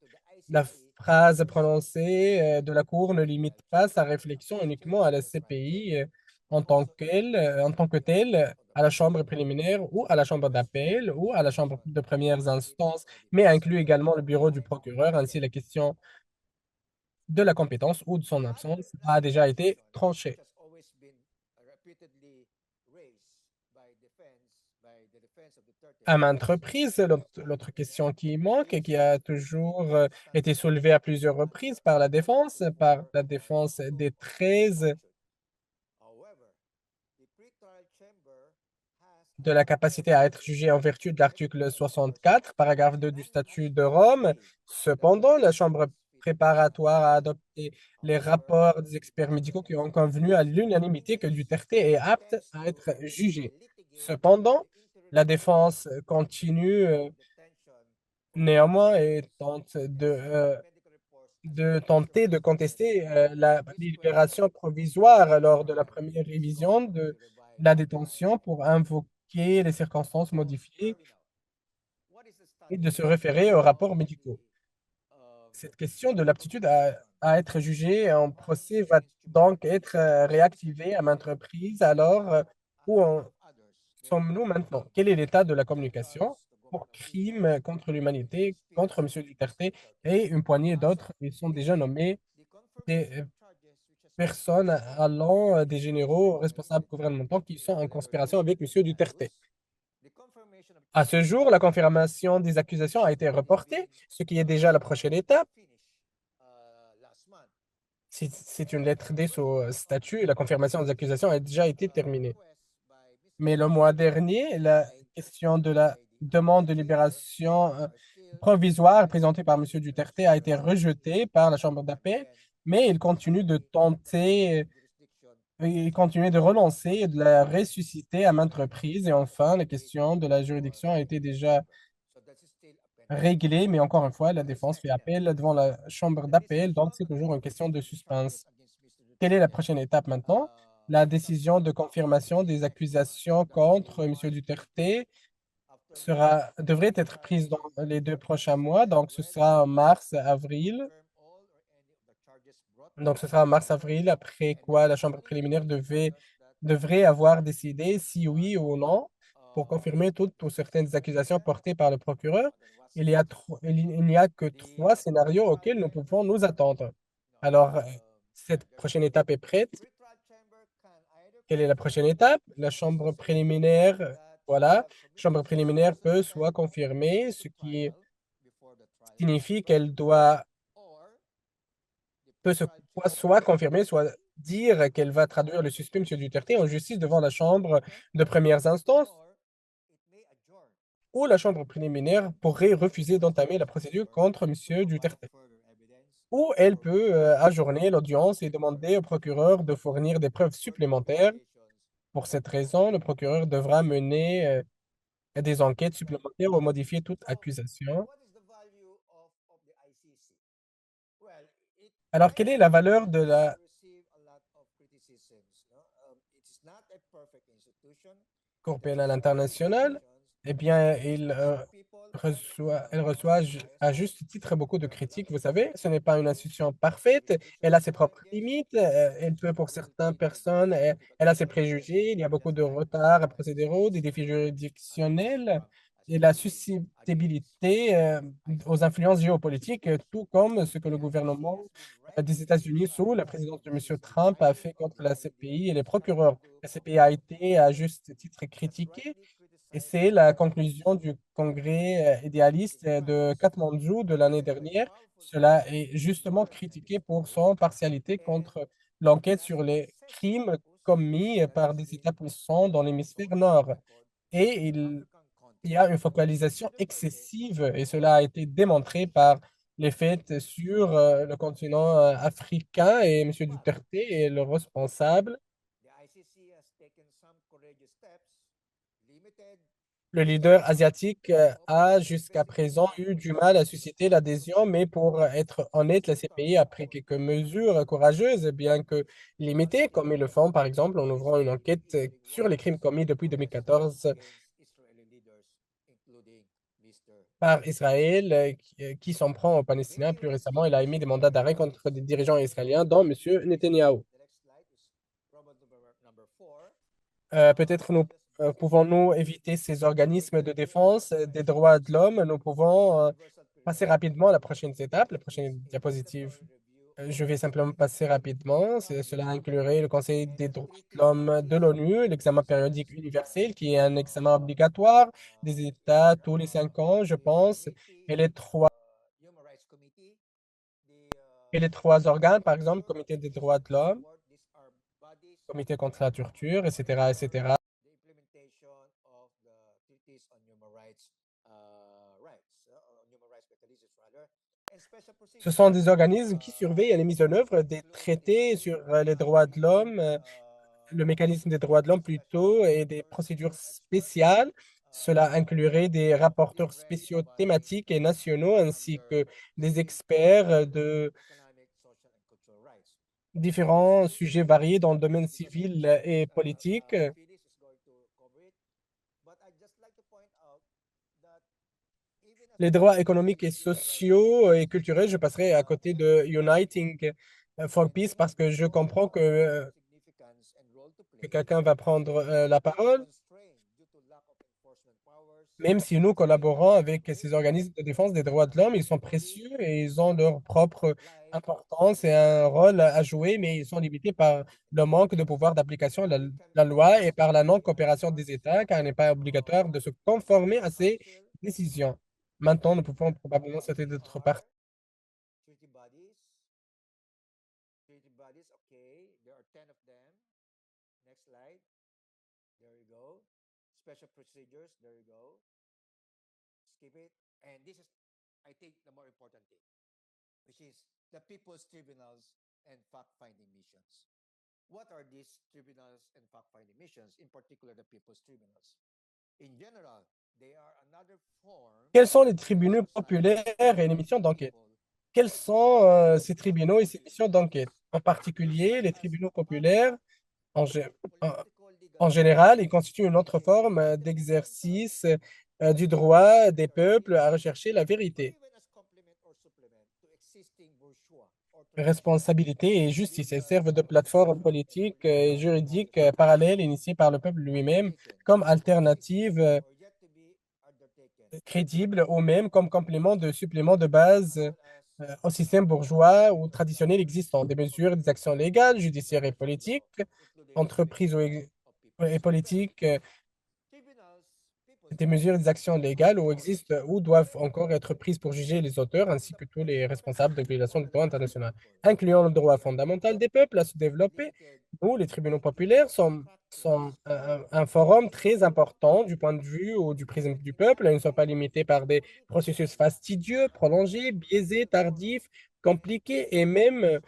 la phrase prononcée de la Cour ne limite pas sa réflexion uniquement à la CPI en tant que telle, à la chambre préliminaire ou à la chambre d'appel ou à la chambre de premières instances, mais inclut également le bureau du procureur. Ainsi, la question de la compétence ou de son absence a déjà été tranchée. À maintes reprises, l'autre question qui manque et qui a toujours été soulevée à plusieurs reprises par la défense des 13 de la capacité à être jugé en vertu de l'article 64, paragraphe 2 du statut de Rome. Cependant, la Chambre préparatoire a adopté les rapports des experts médicaux qui ont convenu à l'unanimité que Duterte est apte à être jugé. Cependant, la défense continue néanmoins et tente de tenter de contester la libération provisoire lors de la première révision de la détention pour invoquer les circonstances modifiées et de se référer aux rapports médicaux. Cette question de l'aptitude à être jugé en procès va donc être réactivée à maintes reprises. Alors, où en sommes-nous maintenant? Quel est l'état de la communication pour crimes contre l'humanité, contre M. Duterte et une poignée d'autres? Ils sont déjà nommés des personnes allant des généraux responsables gouvernementaux qui sont en conspiration avec M. Duterte. À ce jour, la confirmation des accusations a été reportée, ce qui est déjà la prochaine étape. C'est une lettre D sous statut et la confirmation des accusations a déjà été terminée. Mais le mois dernier, la question de la demande de libération provisoire présentée par M. Duterte a été rejetée par la Chambre d'appel, mais il continue de tenter, il continue de relancer et de la ressusciter à maintes reprises. Et enfin, la question de la juridiction a été déjà réglée, mais encore une fois, la défense fait appel devant la Chambre d'appel, donc c'est toujours une question de suspense. Quelle est la prochaine étape maintenant? La décision de confirmation des accusations contre M. Duterte devrait être prise dans les 2 prochains mois. Donc, ce sera en mars-avril. Donc, ce sera en mars-avril, après quoi la Chambre préliminaire devrait avoir décidé si oui ou non pour confirmer toutes ou certaines accusations portées par le procureur. Il n'y a que 3 scénarios auxquels nous pouvons nous attendre. Alors, Cette prochaine étape est prête. Quelle est la prochaine étape? La chambre préliminaire, voilà. La chambre préliminaire peut soit confirmer, ce qui signifie qu'elle doit peut soit confirmer, soit dire qu'elle va traduire le suspect, M. Duterte, en justice devant la chambre de premières instances, ou la chambre préliminaire pourrait refuser d'entamer la procédure contre M. Duterte. Ou elle peut ajourner l'audience et demander au procureur de fournir des preuves supplémentaires. Pour cette raison, le procureur devra mener des enquêtes supplémentaires ou modifier toute accusation. Alors, quelle est la valeur de la Cour pénale internationale? Eh bien, elle reçoit à juste titre beaucoup de critiques. Vous savez, ce n'est pas une institution parfaite. Elle a ses propres limites. Elle peut, pour certaines personnes, elle a ses préjugés. Il y a beaucoup de retards procéduraux, des défis juridictionnels et la susceptibilité aux influences géopolitiques, tout comme ce que le gouvernement des États-Unis sous la présidence de M. Trump a fait contre la CPI et les procureurs. La CPI a été à juste titre critiquée et c'est la conclusion du congrès idéaliste de Katmandou de l'année dernière. Cela est justement critiqué pour son partialité contre l'enquête sur les crimes commis par des États puissants dans l'hémisphère nord. Et il y a une focalisation excessive, et cela a été démontré par les faits sur le continent africain, et M. Duterte est le responsable. Le leader asiatique a jusqu'à présent eu du mal à susciter l'adhésion, mais pour être honnête, la CPI a pris quelques mesures courageuses, bien que limitées, comme ils le font par exemple en ouvrant une enquête sur les crimes commis depuis 2014 par Israël, qui s'en prend aux Palestiniens. Plus récemment, il a émis des mandats d'arrêt contre des dirigeants israéliens, dont M. Netanyahou. Peut-être pouvons-nous éviter ces organismes de défense des droits de l'homme. Nous pouvons passer rapidement à la prochaine étape, la prochaine diapositive. Je vais simplement passer rapidement. Cela inclurait le Conseil des droits de l'homme de l'ONU, l'examen périodique universel, qui est un examen obligatoire des États tous les 5 ans, je pense, et les trois organes, par exemple, Comité des droits de l'homme, Comité contre la torture, etc., etc. Ce sont des organismes qui surveillent la mise en œuvre des traités sur les droits de l'homme, le mécanisme des droits de l'homme plutôt, et des procédures spéciales. Cela inclurait des rapporteurs spéciaux thématiques et nationaux, ainsi que des experts de différents sujets variés dans le domaine civil et politique. Les droits économiques et sociaux et culturels, je passerai à côté de Uniting for Peace parce que je comprends que quelqu'un va prendre la parole. Même si nous collaborons avec ces organismes de défense des droits de l'homme, ils sont précieux et ils ont leur propre importance et un rôle à jouer, mais ils sont limités par le manque de pouvoir d'application de la loi et par la non-coopération des États, car il n'est pas obligatoire de se conformer à ces décisions. Maintenant, nous pouvons probablement sauter d'autre part. Quels sont les tribunaux populaires et les missions d'enquête? Quels sont ces tribunaux et ces missions d'enquête? En particulier, les tribunaux populaires, en, gé- en- en général, ils constituent une autre forme d'exercice du droit des peuples à rechercher la vérité, responsabilité et justice. Elles servent de plateforme politique et juridique parallèle initiée par le peuple lui-même comme alternative crédible ou même comme complément de supplément de base au système bourgeois ou traditionnel existant, des mesures, des actions légales, judiciaires et politiques, entreprises et politiques, des mesures et des actions légales ou existent ou doivent encore être prises pour juger les auteurs ainsi que tous les responsables de violations du droit international, incluant le droit fondamental des peuples à se développer, où les tribunaux populaires sont un forum très important du point de vue ou du prisme du peuple. Ils ne sont pas limités par des processus fastidieux, prolongés, biaisés, tardifs, compliqués et même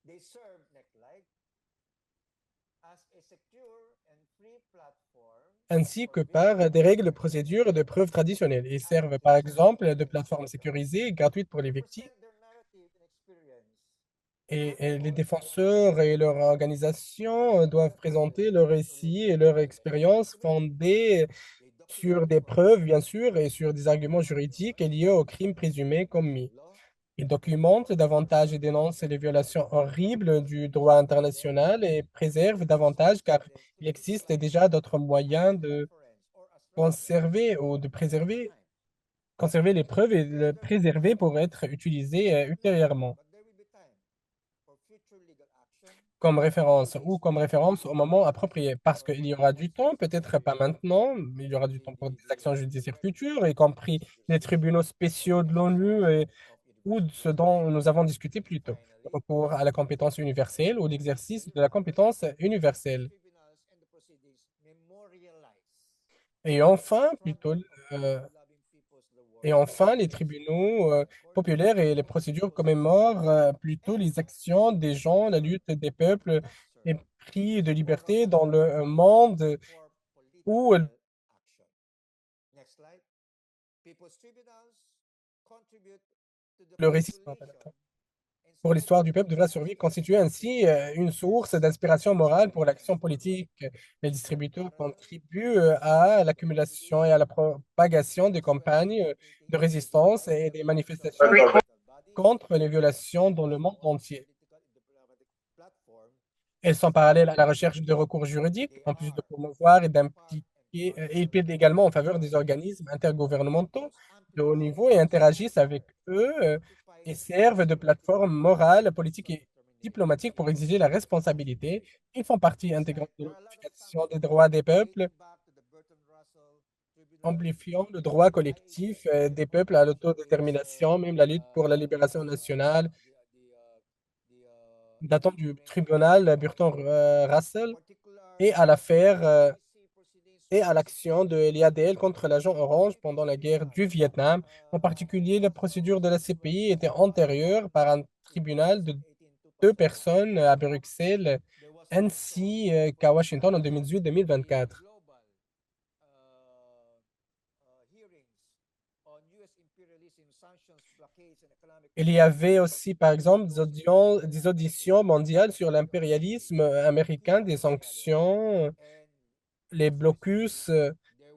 They serve NECLIGE as a secure and free platform ainsi for que par des victims règles de and procédure et de preuves traditionnelles. Ils servent par advocates exemple de plateformes sécurisées et gratuites pour les to victimes. present their narrative and experience. Et les défenseurs et leurs organisations doivent présenter leurs récits et leurs expériences fondées sur des preuves, bien sûr, et sur des arguments juridiques liés aux crimes présumés commis. Ils documentent davantage et dénoncent les violations horribles du droit international et préservent davantage car il existe déjà d'autres moyens de conserver ou de conserver les preuves et les préserver pour être utilisées ultérieurement comme référence au moment approprié. Parce qu'il y aura du temps, peut-être pas maintenant, mais il y aura du temps pour des actions judiciaires futures, y compris les tribunaux spéciaux de l'ONU ou de ce dont nous avons discuté plus tôt, le recours à la compétence universelle ou l'exercice de la compétence universelle. Et enfin, plutôt, euh, et enfin, les tribunaux populaires et les procédures commémorent plutôt les actions des gens, la lutte des peuples et prix de liberté dans le monde où Next slide. People's tribunals contribute to the le récit formulation and pour l'histoire support du of peuple devrait survivre, constituer ainsi une source d'inspiration morale pour l'action politique. Les distributeurs contribuent à l'accumulation et à la propagation des campagnes de résistance et des manifestations contre les violations dans le monde entier. Elles sont parallèles à la recherche de recours juridiques, en plus de promouvoir et d'impliquer, et ils plaident également en faveur des organismes intergouvernementaux de haut niveau et interagissent avec eux et servent de plateforme morale, politique et diplomatique pour exiger la responsabilité. Ils font partie intégrante de l'unification des droits des peuples, amplifiant le droit collectif des peuples à l'autodétermination, même la lutte pour la libération nationale, datant du tribunal Burton-Russell et à l'affaire et à l'action de l'IADL contre l'agent Orange pendant la guerre du Vietnam. En particulier, la procédure de la CPI était antérieure par un tribunal de deux personnes à Bruxelles, ainsi qu'à Washington en 2018-2024. Il y avait aussi, par exemple, des auditions mondiales sur l'impérialisme américain, des sanctions, les blocus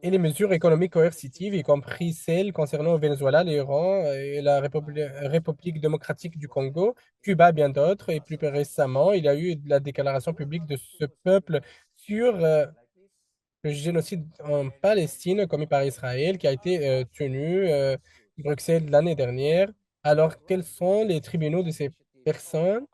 et les mesures économiques coercitives, y compris celles concernant le Venezuela, l'Iran et la République démocratique du Congo, Cuba, bien d'autres. Et plus récemment, il y a eu la déclaration publique de ce peuple sur le génocide en Palestine commis par Israël qui a été tenu à Bruxelles l'année dernière. Alors, quels sont les tribunaux de ces personnes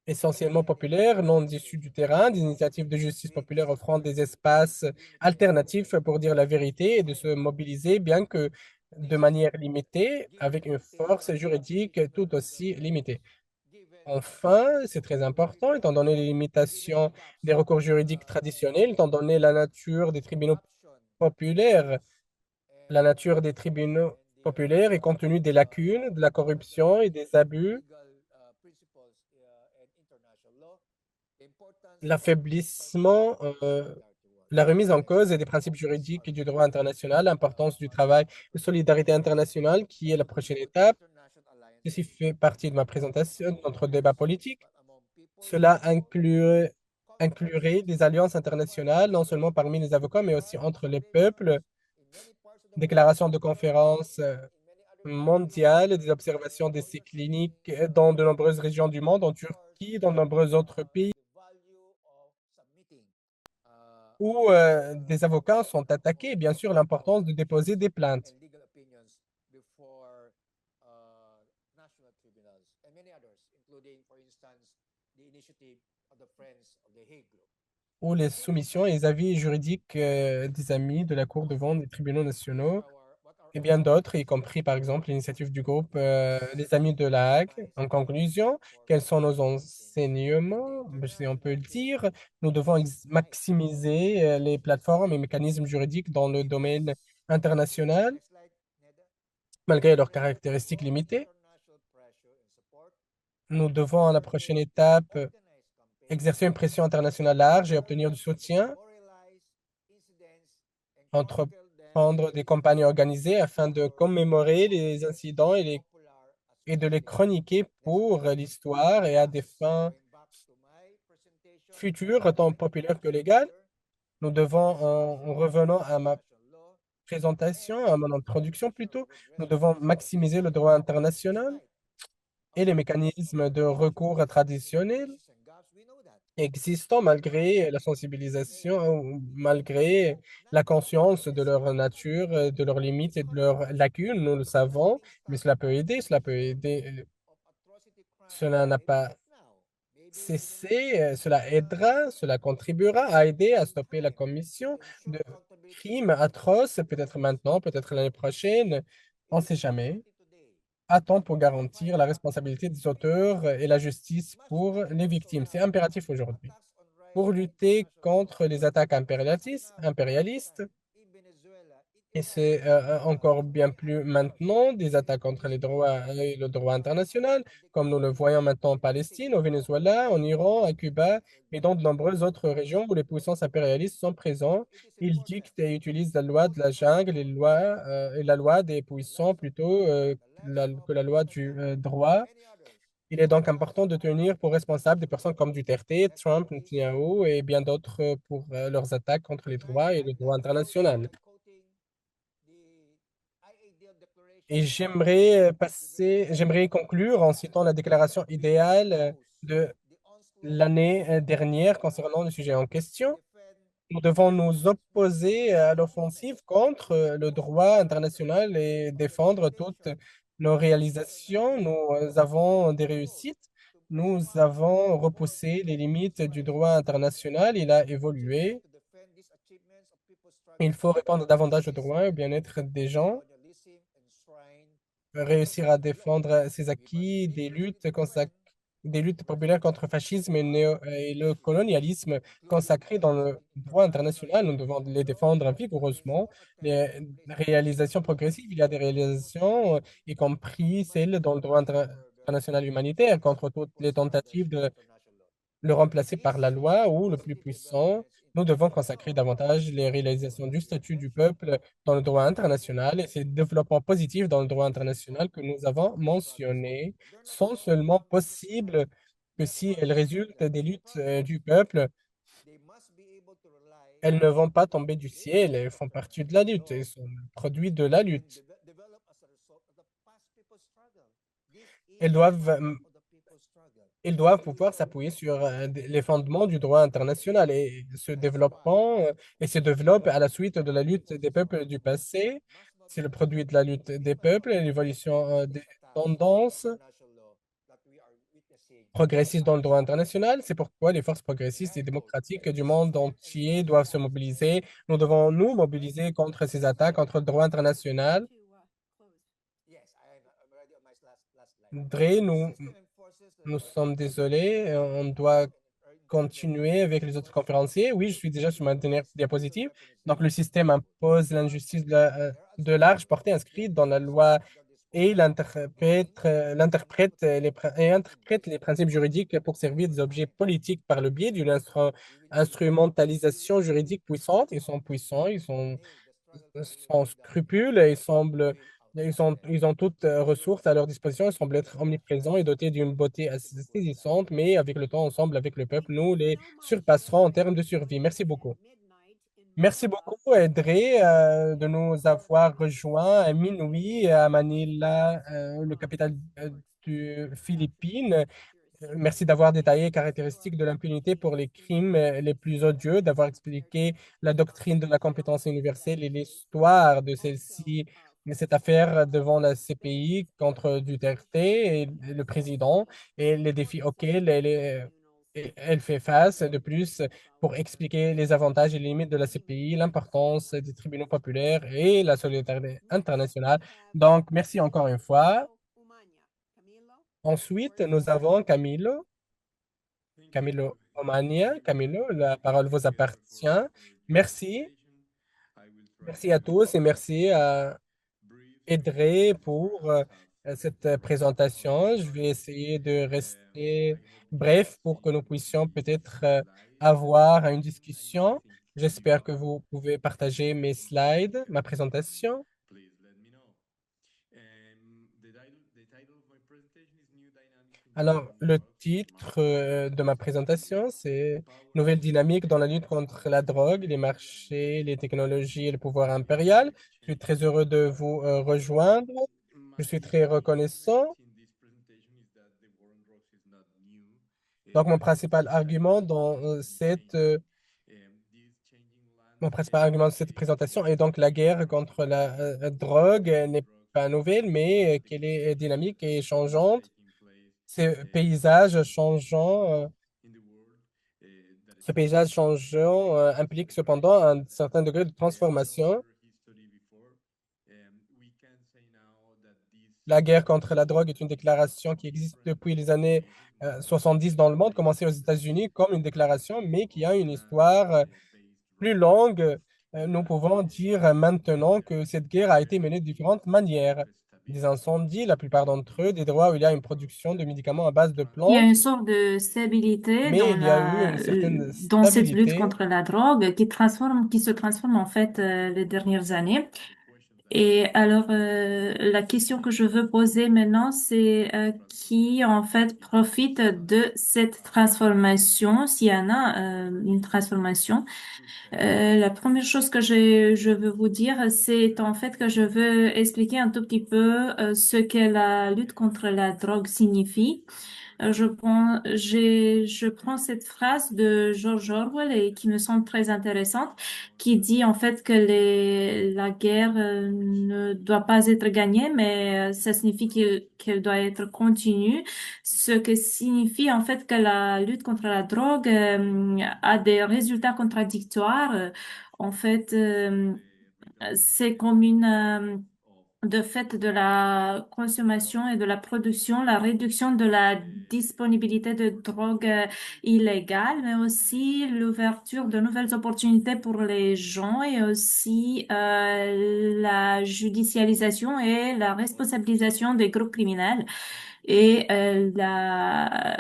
essentiellement populaires, non issus du terrain, des initiatives de justice populaire offrant des espaces alternatifs pour dire la vérité et de se mobiliser, bien que de manière limitée, avec une force juridique tout aussi limitée. Enfin, c'est très important, étant donné les limitations des recours juridiques traditionnels, étant donné la nature des tribunaux populaires, la nature des tribunaux populaires et compte tenu des lacunes, de la corruption et des abus, l'affaiblissement, la remise en cause des principes juridiques et du droit international, l'importance du travail de solidarité internationale, qui est la prochaine étape. Ceci fait partie de ma présentation, de notre débat politique. Cela inclurait des alliances internationales, non seulement parmi les avocats, mais aussi entre les peuples, déclarations de conférences mondiales, des observations d'essais cliniques dans de nombreuses régions du monde, en Turquie, dans de nombreux autres pays. où des avocats sont attaqués. Et bien sûr, l'importance de déposer des plaintes. and legal opinions before national tribunals and many others, including, for instance, the initiative of the Friends of the Hague Group. Ou les soumissions et les avis juridiques des amis de la Cour devant les tribunaux nationaux What are et our bien d'autres, y objectives compris par exemple l'initiative du groupe Les Amis de to la Hague. minimize En conclusion, for quels sont nos in enseignements? the Si on peut le international field? dire, nous devons Right. maximiser les plateformes et mécanismes juridiques dans le domaine Because international, next slide, Neda. malgré leurs Under caractéristiques growing limitées. international pressure and support, Nous devons, à la prochaine undertake étape, organized campaigns exercer une pression internationale large et obtenir du to soutien, memorialize incidents and chronicle them entreprendre des campagnes organisées afin de for commémorer les modern incidents popular et de les association. chroniquer Next pour slide. l'histoire et à des Thus, fins going back to my presentation, futures, tant I populaires que mentioned légales. earlier, Nous devons, en international revenant à ma international law présentation, and à mon introduction international plutôt, nous devons redressability maximiser le droit international despite et of les the mécanismes de recours traditionnels deficiencies and gaps. We know that. existants malgré la sensibilisation, ou malgré la conscience de leur nature, de leurs limites et de leurs lacunes. Nous le savons, mais cela peut aider. Of atrocity crime Cela n'a maybe pas not now, maybe in the cessé, cela aidera, cela contribuera à aider à stopper la commission to ensure de accountability crimes atroces, peut-être maintenant, peut-être l'année prochaine, on ne it sait is jamais. imperative today À-t-on pour to garantir fight la back responsabilité des against auteurs et la justice much pour like les also victimes? C'est now impératif aujourd'hui. attacks on rights Pour by lutter international law contre les attaques are impérialistes, happening in Venezuela, in et Iran, c'est in Cuba, encore bien plus and others. maintenant des attaques contre les Despite droits et le droit international, and the comme nous le voyons maintenant en Palestine, au Venezuela, en Iran, à Cuba et dans de nombreuses autres régions où les puissances impérialistes sont présentes. it is Ils important dictent et utilisent la to loi put de la jungle, les lois, et la loi des the likes puissants of plutôt the likes que la loi du of droit. many others Il est donc as important de tenir pour responsables des personnes comme Duterte, next slide Trump, please. Netanyahu et bien d'autres pour leurs attaques contre les Tonight droits et I'm le not droit international. quoting the ideal Et declaration of j'aimerais j'aimerais Universal conclure en citant la déclaration we must idéale oppose de the onslaught l'année dernière uh, concernant le sujet en and question. defend Nous devons nous international opposer à l'offensive contre le droit international et of the défendre United toutes Nations nos and réalisations. international Nous avons des approach réussites. to Nous fight avons for repoussé les limites people's du rights. droit international. Il a Continue évolué. to defend these achievements of people's Il struggles faut répondre davantage au resist droit et au bien-être des gens, colonialism enshrined réussir à in law. défendre ses We must acquis, vigorously defend des luttes populaires President contre le fascisme Obama's et le policies, colonialisme including consacrés dans le resisting droit international international. Nous devons les law défendre and his vigoureusement. own attempt Les to place réalisations international law progressives, il y a des on réalisations, hold. y compris We must celles dans le droit advocate for the international humanitaire, respect contre of toutes les people's struggles tentatives in de international law. le remplacer par la These loi ou le plus positive puissant. developments Nous devons include consacrer davantage les réalisations du as we have statut du mentioned, peuple dans le droit development international et ces développements positifs dans le droit only international support que nous avons these struggles. mentionnés They're not sont alone. seulement possibles que Their si elles progress résultent struggle. des luttes Further, du peuple. they must be able to rely Elles ne vont pas tomber on du the latest ciel, elles font developments of partie de la international lutte, elles law sont le produit de la and lutte. develop as a result of the past people's struggle. This Elles is doivent, part of the people's struggle. ils doivent These pouvoir s'appuyer developments sur les fondements du droit international et ce that's why développement et se développe à la suite de la the lutte people's des peuples du struggle passé. must not C'est le stop produit de la lutte with des or peuples et without l'évolution these des attacks on tendances international law that we are witnessing progressistes dans le as we droit speak. international. C'est pourquoi les forces And progressistes I et quote, démocratiques du monde despite any entier past doivent se attacks mobiliser. Nous devons on nous human rights, mobiliser contre ces next attaques, slide. contre le droit international. Close. Yes, I'm already on my last slide. Dre, The system enforces the nous law sommes désolés, on back doit and continuer avec les autres conférenciers. Oui, je suis déjà sur ma dernière its legal diapositive. mechanism Donc, le système to impose combat l'injustice their de large portée the inscrite dans la abuses loi of the et despotic regime et and interprète les principes juridiques pour servir des objets overnight. politiques par le biais d'une We will be instrumentalisation continuing juridique puissante. Ils sont puissants, ils to sont nay the struggle continues sans without scrupules et ils semblent, way out. ils ont toutes ressources à leur disposition. Ils semblent être International omniprésents et dotés d'une beauté to assez move forward. saisissante, mais avec le temps, ensemble, avec le peuple, Thank you nous les so much, surpasserons en everybody, termes de for survie. joining Merci us at beaucoup. midnight in Merci Manila. beaucoup, Edré, de And nous for avoir this rejoints à session, minuit we à will Manila, close le on capitale towards the du end of the Philippines. jurisdiction. Merci d'avoir détaillé les caractéristiques de l'impunité pour les crimes les plus odieux, d'avoir expliqué la doctrine de la compétence universelle et l'histoire de celle-ci, de cette affaire devant la CPI contre Duterte et le président et les défis auxquels elle fait face. De plus, pour expliquer les avantages et les limites de la CPI, l'importance des tribunaux populaires et la solidarité internationale. Donc, merci encore une fois. Ensuite, nous avons Camilo Omania. Camilo, la parole vous appartient. Merci. Merci à tous et merci à Edré pour cette présentation. Je vais essayer de rester bref pour que nous puissions peut-être avoir une discussion. J'espère que vous pouvez partager mes slides, ma présentation. Alors, le titre de ma présentation, c'est Nouvelle dynamique dans la lutte contre la drogue, les marchés, les technologies et le pouvoir impérial. Je suis très heureux de vous rejoindre. Je suis très reconnaissant. Donc, mon principal argument de cette présentation est donc la guerre contre la drogue n'est pas nouvelle, mais qu'elle est dynamique et changeante. Ces paysages changeants Ce paysage changeant implique cependant un certain degré de transformation. La guerre contre la drogue est une déclaration qui existe depuis les années 70 dans le monde, commencée aux États-Unis comme une déclaration, mais qui a une histoire plus longue. Nous pouvons dire maintenant que cette guerre a été menée de différentes manières. Des incendies, la plupart d'entre eux, des endroits où il y a une production de médicaments à base de Il y a plantes, une sorte de stabilité mais il y a eu une certaine dans cette lutte stabilité. contre la drogue qui se transforme en fait les dernières années. Et alors, la question que je veux poser maintenant, c'est qui en fait profite de cette transformation, s'il y en a une transformation. La première chose que je veux vous dire, c'est en fait que je veux expliquer un tout petit peu ce que la lutte contre la drogue signifie. Je prends cette phrase de George Orwell et qui me semble très intéressante, qui dit en fait que la guerre ne doit pas être gagnée, mais ça signifie qu'elle doit être continue, ce que signifie en fait que la lutte contre la drogue a des résultats contradictoires. En fait, c'est comme de fait de la consommation et de la production, la réduction de la disponibilité de drogue illégale, mais aussi l'ouverture de nouvelles opportunités pour les gens et aussi la judicialisation et la responsabilisation des groupes criminels et la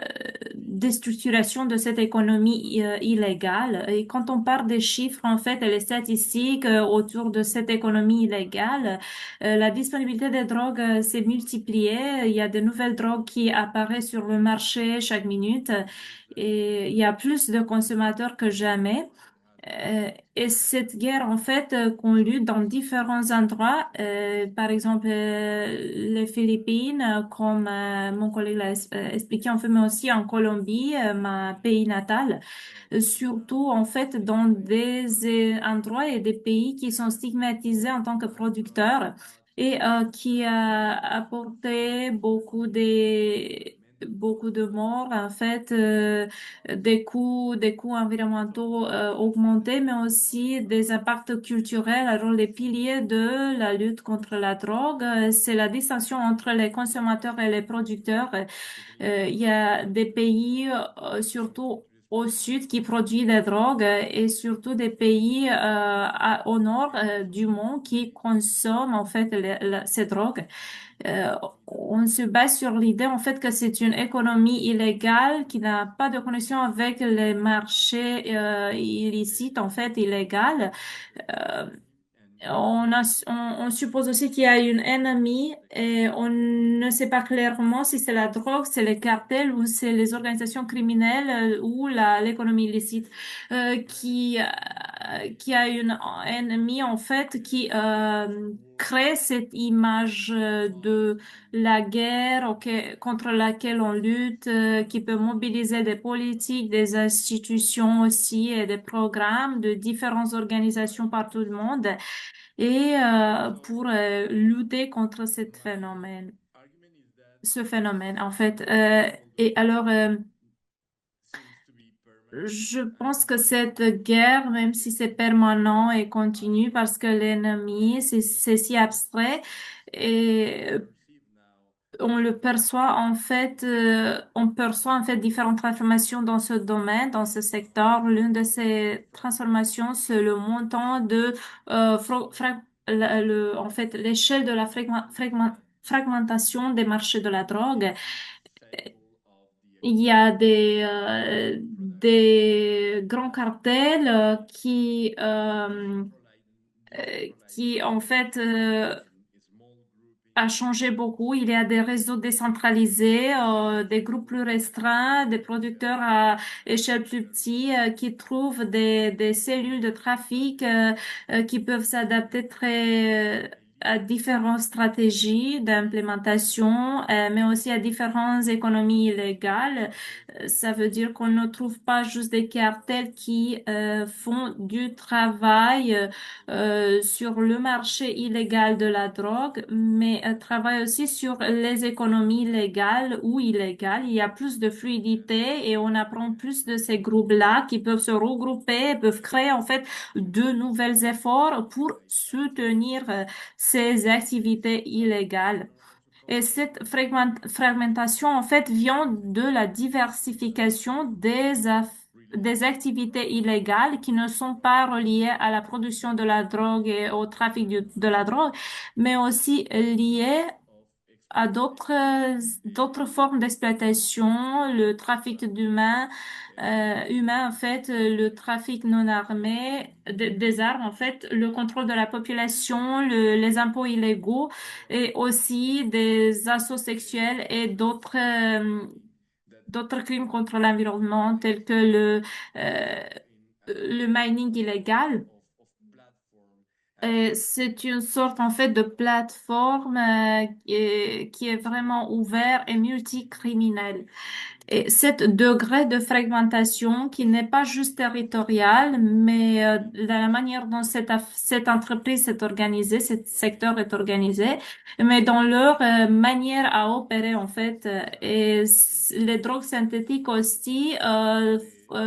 déstructuration de cette économie illégale. Et quand on parle des chiffres, en fait, et les statistiques autour de cette économie illégale, la disponibilité des drogues s'est multipliée. Il y a de nouvelles drogues qui apparaissent sur le marché chaque minute et il y a plus de consommateurs que jamais. Et cette guerre, en fait, qu'on lutte dans différents endroits, par exemple les Philippines, comme mon collègue l'a expliqué, en fait, mais aussi en Colombie, ma pays natal, surtout en fait dans des endroits et des pays qui sont stigmatisés en tant que producteurs et qui a apporté beaucoup de morts, en fait, des coûts environnementaux augmentés, mais aussi des impacts culturels. Alors, les piliers de la lutte contre la drogue, c'est la distinction entre les consommateurs et les producteurs. Il y a des pays, surtout au sud, qui produisent des drogues et surtout des pays au nord du monde qui consomment en fait ces drogues. Euh, on se base sur l'idée en fait que c'est une économie illégale qui n'a pas de connexion avec les marchés illicites en fait illégales. Euh, on suppose aussi qu'il y a une ennemie et on ne sait pas clairement si c'est la drogue, c'est les cartels ou c'est les organisations criminelles ou l'économie illicite qui qui a une ennemi en fait qui crée cette image de la guerre contre laquelle on lutte, qui peut mobiliser des politiques, des institutions aussi et des programmes de différentes organisations par tout le monde et pour lutter contre ce phénomène en fait. Et alors je pense que cette guerre, même si c'est permanent et continu, parce que l'ennemi, c'est si abstrait et on perçoit en fait différentes transformations dans ce domaine, dans ce secteur. L'une de ces transformations, c'est le montant de en fait l'échelle de la fragmentation des marchés de la drogue. Il y a des grands cartels qui en fait a changé beaucoup. Il y a des réseaux décentralisés, des groupes plus restreints, des producteurs à échelle plus petite qui trouvent des cellules de trafic qui peuvent s'adapter à différentes stratégies d'implémentation, mais aussi à différentes économies illégales. Ça veut dire qu'on ne trouve pas juste des cartels qui font du travail sur le marché illégal de la drogue, mais travaille aussi sur les économies légales ou illégales. Il y a plus de fluidité et on apprend plus de ces groupes-là qui peuvent se regrouper, peuvent créer en fait de nouvelles efforts pour soutenir ces activités illégales. Et cette fragmentation, en fait, vient de la diversification des activités illégales qui ne sont pas reliées à la production de la drogue et au trafic de la drogue, mais aussi liées à d'autres formes d'exploitation, le trafic humains, en fait, le trafic non armé, des armes, en fait, le contrôle de la population, les impôts illégaux et aussi des assauts sexuels et d'autres crimes contre l'environnement tels que le mining illégal. C'est une sorte en fait de plateforme qui est vraiment ouvert et multicriminel. Et cet degré de fragmentation qui n'est pas juste territorial, mais dans la manière dont cette entreprise est organisée, ce secteur est organisé, mais dans leur manière à opérer en fait. Les drogues synthétiques aussi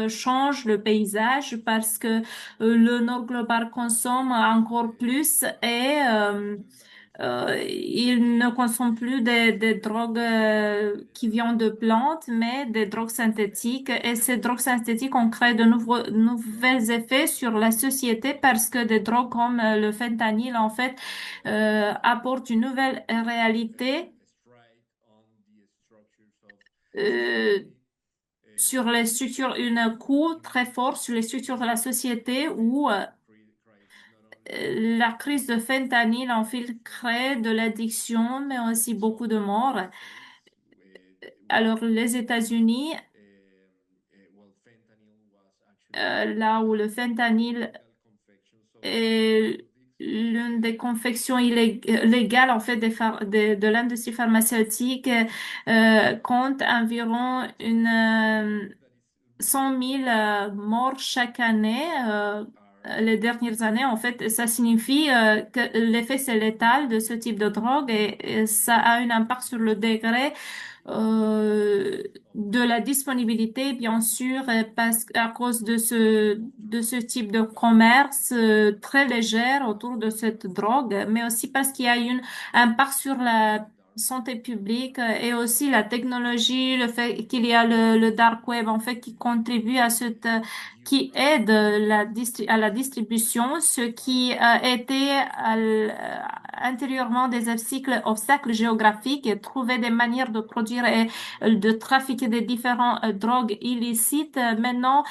changent le paysage parce que le Nord global consomme encore plus et ils ne consomment plus des drogues qui viennent de plantes, mais des drogues synthétiques. Et ces drogues synthétiques ont créé de nouvelles effets sur la société parce que des drogues comme le fentanyl, en fait, apportent une nouvelle réalité euh, sur les structures, une coup très fort sur les structures de la société où la crise de fentanyl en fait crée de l'addiction, mais aussi beaucoup de morts. Alors, les États-Unis, là où le fentanyl est l'une des confections légales en fait de l'industrie pharmaceutique, compte environ 100 000 morts chaque année. Les dernières années, en fait, ça signifie que l'effet c'est létal de ce type de drogue et ça a un impact sur le degré de la disponibilité, bien sûr, parce à cause de ce type de commerce très léger autour de cette drogue, mais aussi parce qu'il y a un impact sur la santé publique et aussi la technologie, le fait qu'il y a le dark web, en fait, qui contribue à qui aide à la distribution, ce qui était antérieurement des obstacles géographiques et trouver des manières de produire et de trafiquer des différentes drogues illicites. Maintenant,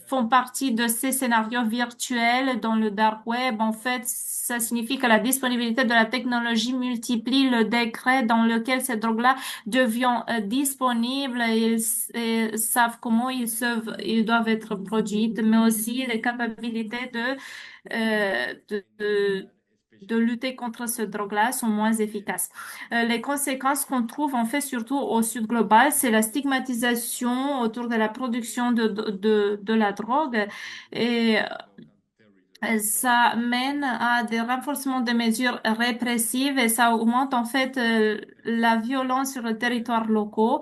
font partie de ces scénarios virtuels dans le dark web. En fait, ça signifie que la disponibilité de la technologie multiplie le décret dans lequel ces drogues-là deviennent disponibles et ils savent comment ils doivent être produites, mais aussi les capacités de lutter contre ce drogue-là sont moins efficaces. Les conséquences qu'on trouve en fait surtout au sud global, c'est la stigmatisation autour de la production de la drogue et ça mène à des renforcements des mesures répressives et ça augmente en fait la violence sur le territoire local.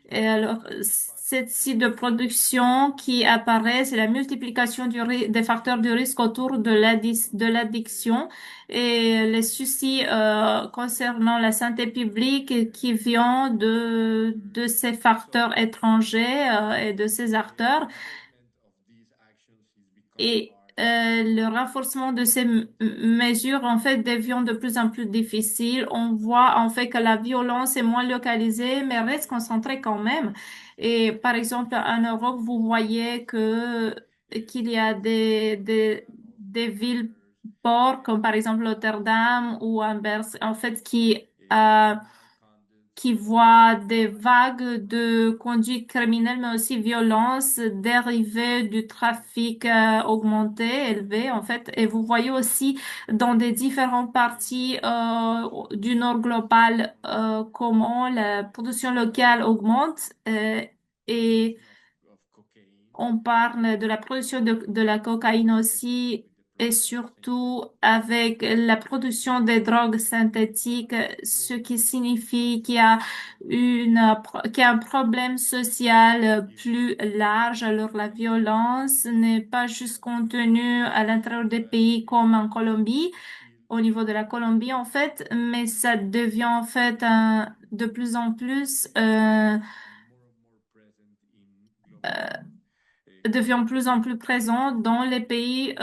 Et alors, cette site de production qui apparaît, c'est la multiplication des facteurs de risque autour de l'addiction et les soucis concernant la santé publique qui viennent de ces facteurs étrangers et de ces acteurs. Et le renforcement de ces mesures, en fait, devient de plus en plus difficile. On voit, en fait, que la violence est moins localisée, mais reste concentrée quand même. Et par exemple, en Europe, vous voyez qu'il y a des villes ports, comme par exemple Rotterdam ou Anvers, en fait, qui voient des vagues de conduite criminelle, mais aussi violence dérivées du trafic augmenté, élevé, en fait. Et vous voyez aussi dans des différentes parties du nord global comment la production locale augmente. Et on parle de la production de la cocaïne aussi et surtout avec la production des drogues synthétiques, ce qui signifie qu'il y a un problème social plus large. Alors la violence n'est pas juste contenue à l'intérieur des pays comme en Colombie, au niveau de la Colombie en fait, mais ça devient en fait de plus en plus devient de plus en plus présent dans les pays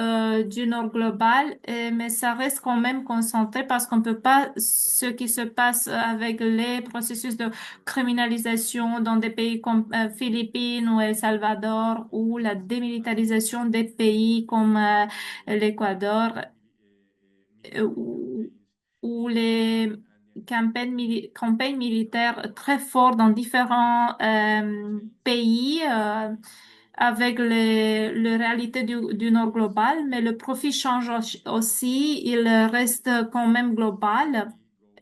du Nord global, mais ça reste quand même concentré parce qu'on peut pas ce qui se passe avec les processus de criminalisation dans des pays comme Philippines ou El Salvador ou la démilitarisation des pays comme l'Équateur ou, ou les campagnes militaires très fortes dans différents pays. Avec les réalités du Nord global, mais le profit change aussi, il reste quand même global.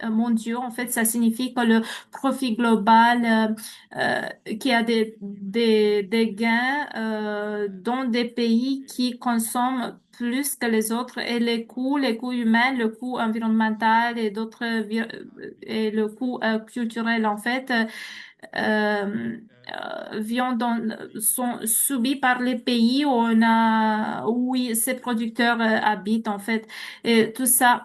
Mondiaux, en fait, ça signifie que le profit global qui a des gains dans des pays qui consomment plus que les autres et les coûts humains, le coût environnemental et et le coût culturel, en fait, sont subis par les pays où ces producteurs habitent en fait. Et tout ça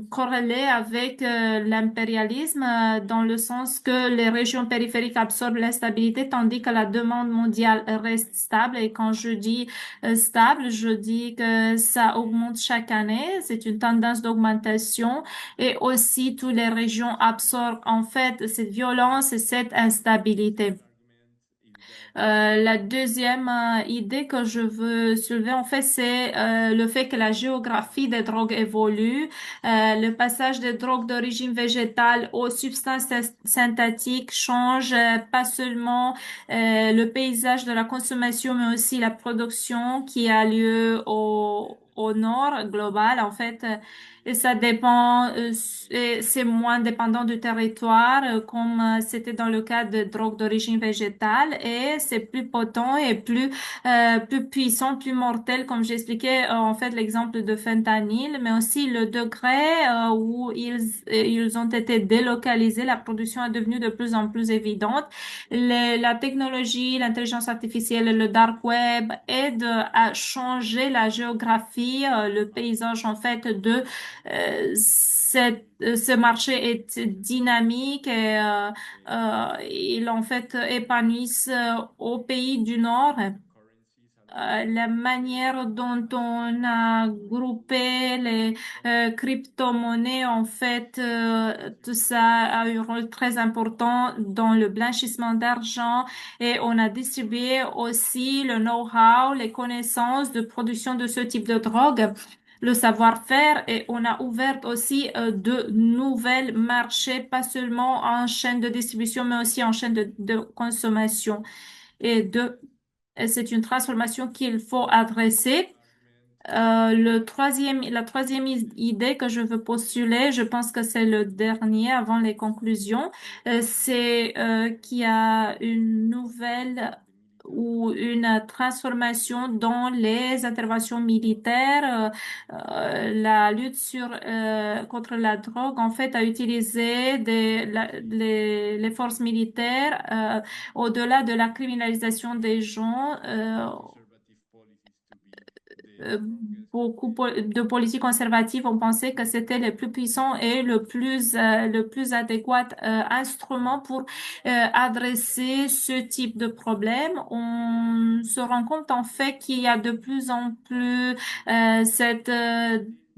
corrélé avec l'impérialisme dans le sens que les régions périphériques absorbent l'instabilité tandis que la demande mondiale reste stable. Et quand je dis stable, je dis que ça augmente chaque année. C'est une tendance d'augmentation et aussi toutes les régions absorbent en fait cette violence et cette instabilité. La deuxième idée que je veux soulever, en fait, c'est le fait que la géographie des drogues évolue. Le passage des drogues d'origine végétale aux substances synthétiques change pas seulement le paysage de la consommation, mais aussi la production qui a lieu au nord global, en fait. Et ça dépend, et c'est moins dépendant du territoire, comme c'était dans le cas de drogues d'origine végétale, et c'est plus potent et plus puissant, plus mortel, comme j'expliquais en fait l'exemple de fentanyl, mais aussi le degré où ils ont été délocalisés, la production est devenue de plus en plus évidente. La technologie, l'intelligence artificielle et le dark web aident à changer la géographie, le paysage en fait de ce marché est dynamique et il en fait épanouissent aux pays du Nord la manière dont on a groupé les crypto-monnaies, en fait, tout ça a eu un rôle très important dans le blanchissement d'argent et on a distribué aussi le know-how, les connaissances de production de ce type de drogue, le savoir-faire et on a ouvert aussi de nouvelles marchés, pas seulement en chaîne de distribution, mais aussi en chaîne de consommation. Et c'est une transformation qu'il faut adresser. La troisième idée que je veux postuler, je pense que c'est le dernier avant les conclusions, c'est qu'il y a une nouvelle ou une transformation dans les interventions militaires. La lutte contre la drogue, en fait, a utilisé les forces militaires au-delà de la criminalisation des gens. Euh, Beaucoup de politiques conservatives ont pensé que c'était le plus puissant et le plus adéquat instrument pour adresser ce type de problème. On se rend compte en fait qu'il y a de plus en plus cette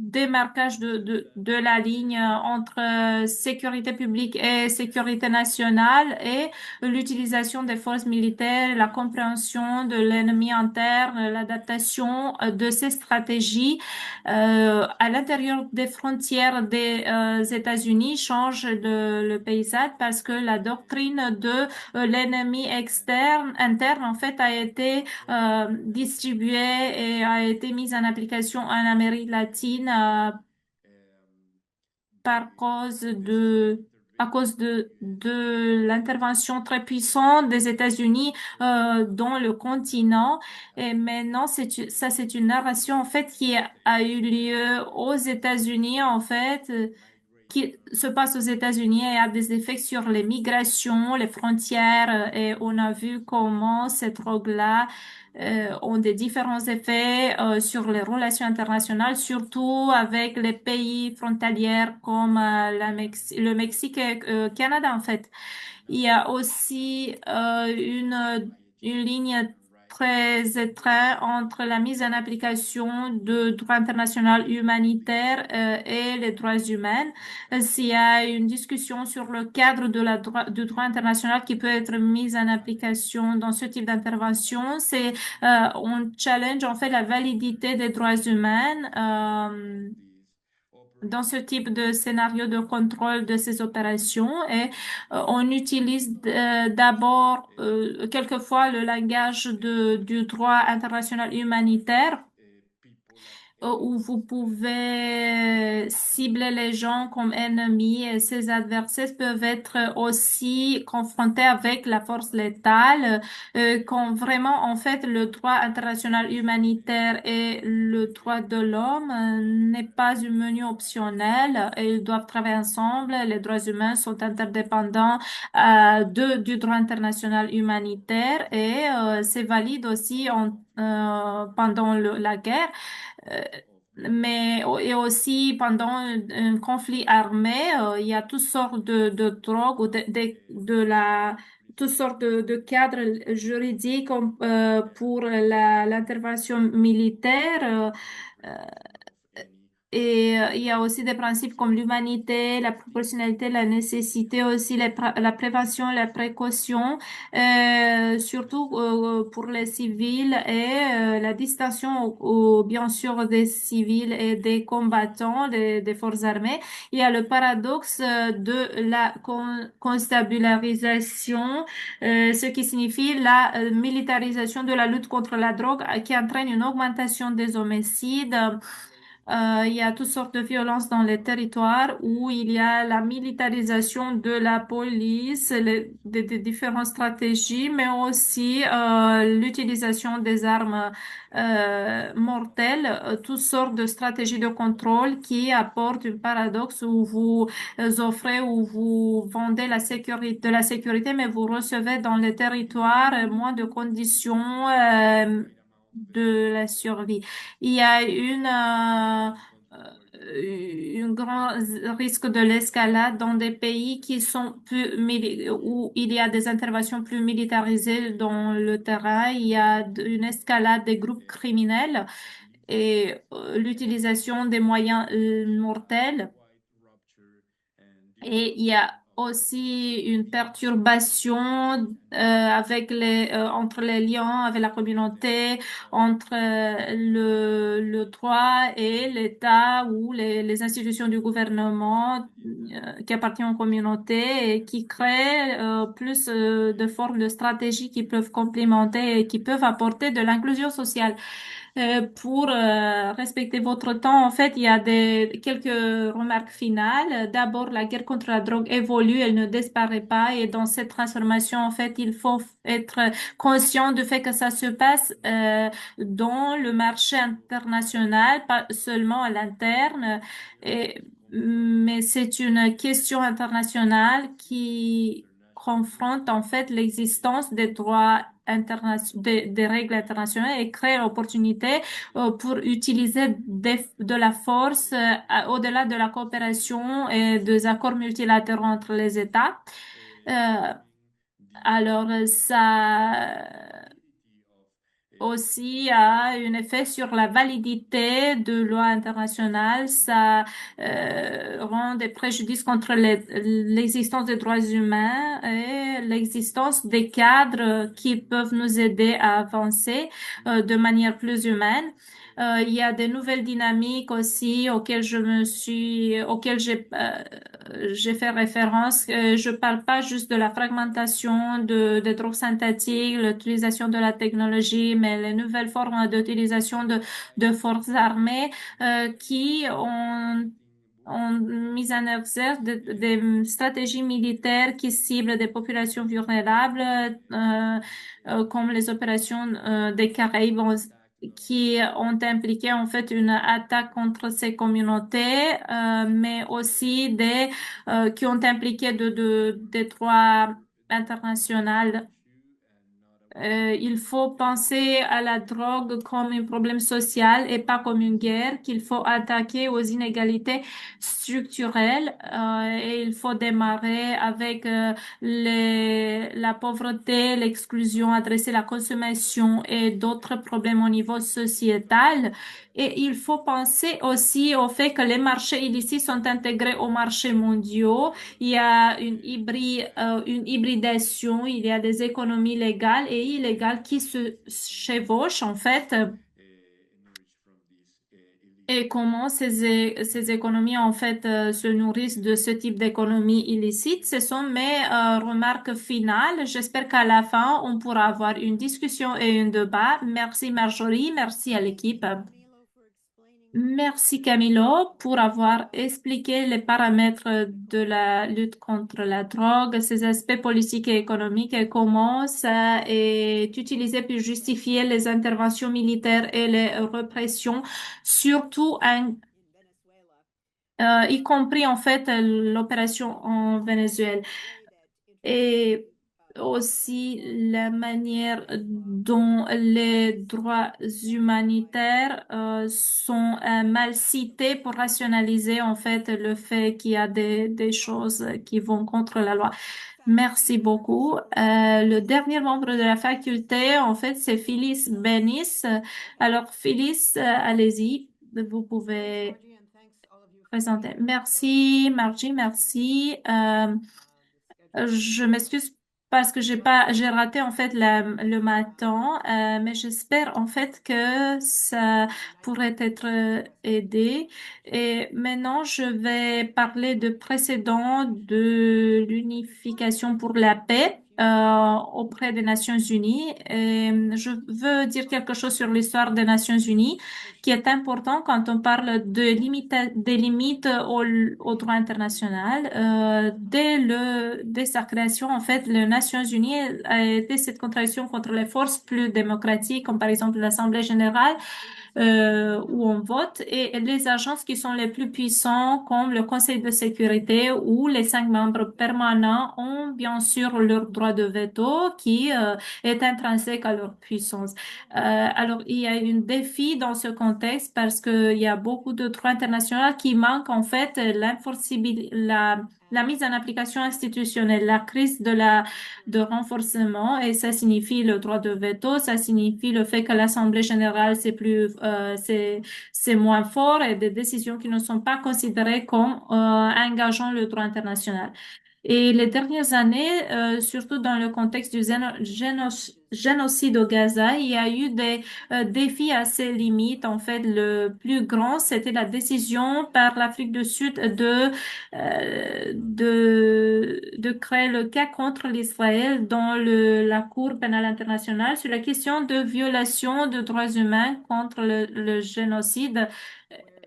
démarquage de la ligne entre sécurité publique et sécurité nationale et l'utilisation des forces militaires, la compréhension de l'ennemi interne, l'adaptation de ces stratégies à l'intérieur des frontières des États-Unis change le paysage parce que la doctrine de l'ennemi interne, en fait, a été distribuée et a été mise en application en Amérique latine par cause à cause de l'intervention très puissante des États-Unis dans le continent. Et maintenant, c'est une narration en fait qui a eu lieu aux États-Unis en fait. Qui se passe aux États-Unis et a des effets sur les migrations, les frontières, et on a vu comment ces drogues-là ont des différents effets sur les relations internationales, surtout avec les pays frontaliers comme le Mexique et le Canada, en fait. Il y a aussi une ligne très étroite entre la mise en application de droit international humanitaire et les droits humains. S'il y a une discussion sur le cadre du droit international qui peut être mis en application dans ce type d'intervention, on challenge en fait la validité des droits humains. Dans ce type de scénario de contrôle de ces opérations et on utilise d'abord quelquefois le langage du droit international humanitaire où vous pouvez cibler les gens comme ennemis et ces adversaires peuvent être aussi confrontés avec la force létale quand vraiment en fait le droit international humanitaire et le droit de l'homme n'est pas un menu optionnel et ils doivent travailler ensemble. Les droits humains sont interdépendants du droit international humanitaire et c'est valide aussi pendant la guerre. Euh, et aussi pendant un conflit armé, il y a toutes sortes de drogues ou toutes sortes de cadres juridiques pour l'intervention militaire. Euh, et il y a aussi des principes comme l'humanité, la proportionnalité, la nécessité, aussi la prévention, la précaution, surtout pour les civils et la distinction, bien sûr, des civils et des combattants des forces armées. Il y a le paradoxe de la constabularisation, ce qui signifie la militarisation de la lutte contre la drogue qui entraîne une augmentation des homicides. Il y a toutes sortes de violences dans les territoires où il y a la militarisation de la police, des différentes stratégies, mais aussi l'utilisation des armes mortelles, toutes sortes de stratégies de contrôle qui apportent un paradoxe où vous offrez ou vous vendez de la sécurité, mais vous recevez dans les territoires moins de conditions de la survie. Il y a un grand risque de l'escalade dans des pays qui sont où il y a des interventions plus militarisées dans le terrain. Il y a une escalade des groupes criminels et l'utilisation des moyens mortels. Et il y a aussi une perturbation entre les liens avec la communauté, entre le droit et l'État ou les institutions du gouvernement qui appartiennent aux communautés et qui créent plus de formes de stratégies qui peuvent complémenter et qui peuvent apporter de l'inclusion sociale. Pour respecter votre temps, en fait, il y a quelques remarques finales. D'abord, la guerre contre la drogue évolue, elle ne disparaît pas. Et dans cette transformation, en fait, il faut être conscient du fait que ça se passe dans le marché international, pas seulement à l'interne. Mais c'est une question internationale qui confronte en fait l'existence des droits des règles internationales et crée l'opportunité pour utiliser de la force au-delà de la coopération et des accords multilatéraux entre les États. Alors, ça aussi a un effet sur la validité de lois internationales. Ça rend des préjudices contre l'existence des droits humains et l'existence des cadres qui peuvent nous aider à avancer de manière plus humaine. Il y a des nouvelles dynamiques aussi auxquelles j'ai fait référence. Je parle pas juste de la fragmentation des drogues synthétiques, l'utilisation de la technologie, mais les nouvelles formes d'utilisation de forces armées qui ont mis en exergue des stratégies militaires qui ciblent des populations vulnérables, comme les opérations des Caraïbes qui ont impliqué en fait une attaque contre ces communautés, mais aussi qui ont impliqué des droits internationaux. Il faut penser à la drogue comme un problème social et pas comme une guerre, qu'il faut attaquer aux inégalités structurelles et il faut démarrer avec la pauvreté, l'exclusion, adresser la consommation et d'autres problèmes au niveau sociétal. Et il faut penser aussi au fait que les marchés illicites sont intégrés aux marchés mondiaux. Il y a une hybridation, il y a des économies légales et illégales qui se chevauchent en fait. Et comment ces économies en fait se nourrissent de ce type d'économie illicite. Ce sont mes remarques finales. J'espère qu'à la fin, on pourra avoir une discussion et un débat. Merci Marjorie, merci à l'équipe. Merci Camilo pour avoir expliqué les paramètres de la lutte contre la drogue, ses aspects politiques et économiques et comment ça est utilisé pour justifier les interventions militaires et les répressions, surtout y compris en fait l'opération en Venezuela. Et aussi la manière dont les droits humanitaires sont mal cités pour rationaliser en fait le fait qu'il y a des choses qui vont contre la loi. Merci beaucoup. Le dernier membre de la faculté, en fait, c'est Phyllis Benis. Alors, Phyllis, allez-y, vous pouvez présenter. Merci, Margie, merci. Je m'excuse parce que j'ai raté en fait le matin, mais j'espère en fait que ça pourrait être aidé. Et maintenant, je vais parler de précédent de l'unification pour la paix. Auprès des Nations Unies. Et je veux dire quelque chose sur l'histoire des Nations Unies qui est important quand on parle des limites au droit international. Dès sa création, en fait, les Nations Unies a été cette contradiction contre les forces plus démocratiques, comme par exemple l'Assemblée générale, où on vote et les agences qui sont les plus puissants comme le Conseil de sécurité ou les 5 membres permanents ont bien sûr leur droit de veto qui est intrinsèque à leur puissance. Alors il y a un défi dans ce contexte parce qu'il y a beaucoup de droits internationaux qui manquent en fait la mise en application institutionnelle, la crise de renforcement et ça signifie le droit de veto, ça signifie le fait que l'Assemblée générale c'est moins fort et des décisions qui ne sont pas considérées comme engageant le droit international. Et les dernières années, surtout dans le contexte du génocide au Gaza, il y a eu des défis assez limites. En fait, le plus grand, c'était la décision par l'Afrique du Sud de créer le cas contre l'Israël dans la Cour pénale internationale sur la question de violation de droits humains contre le génocide.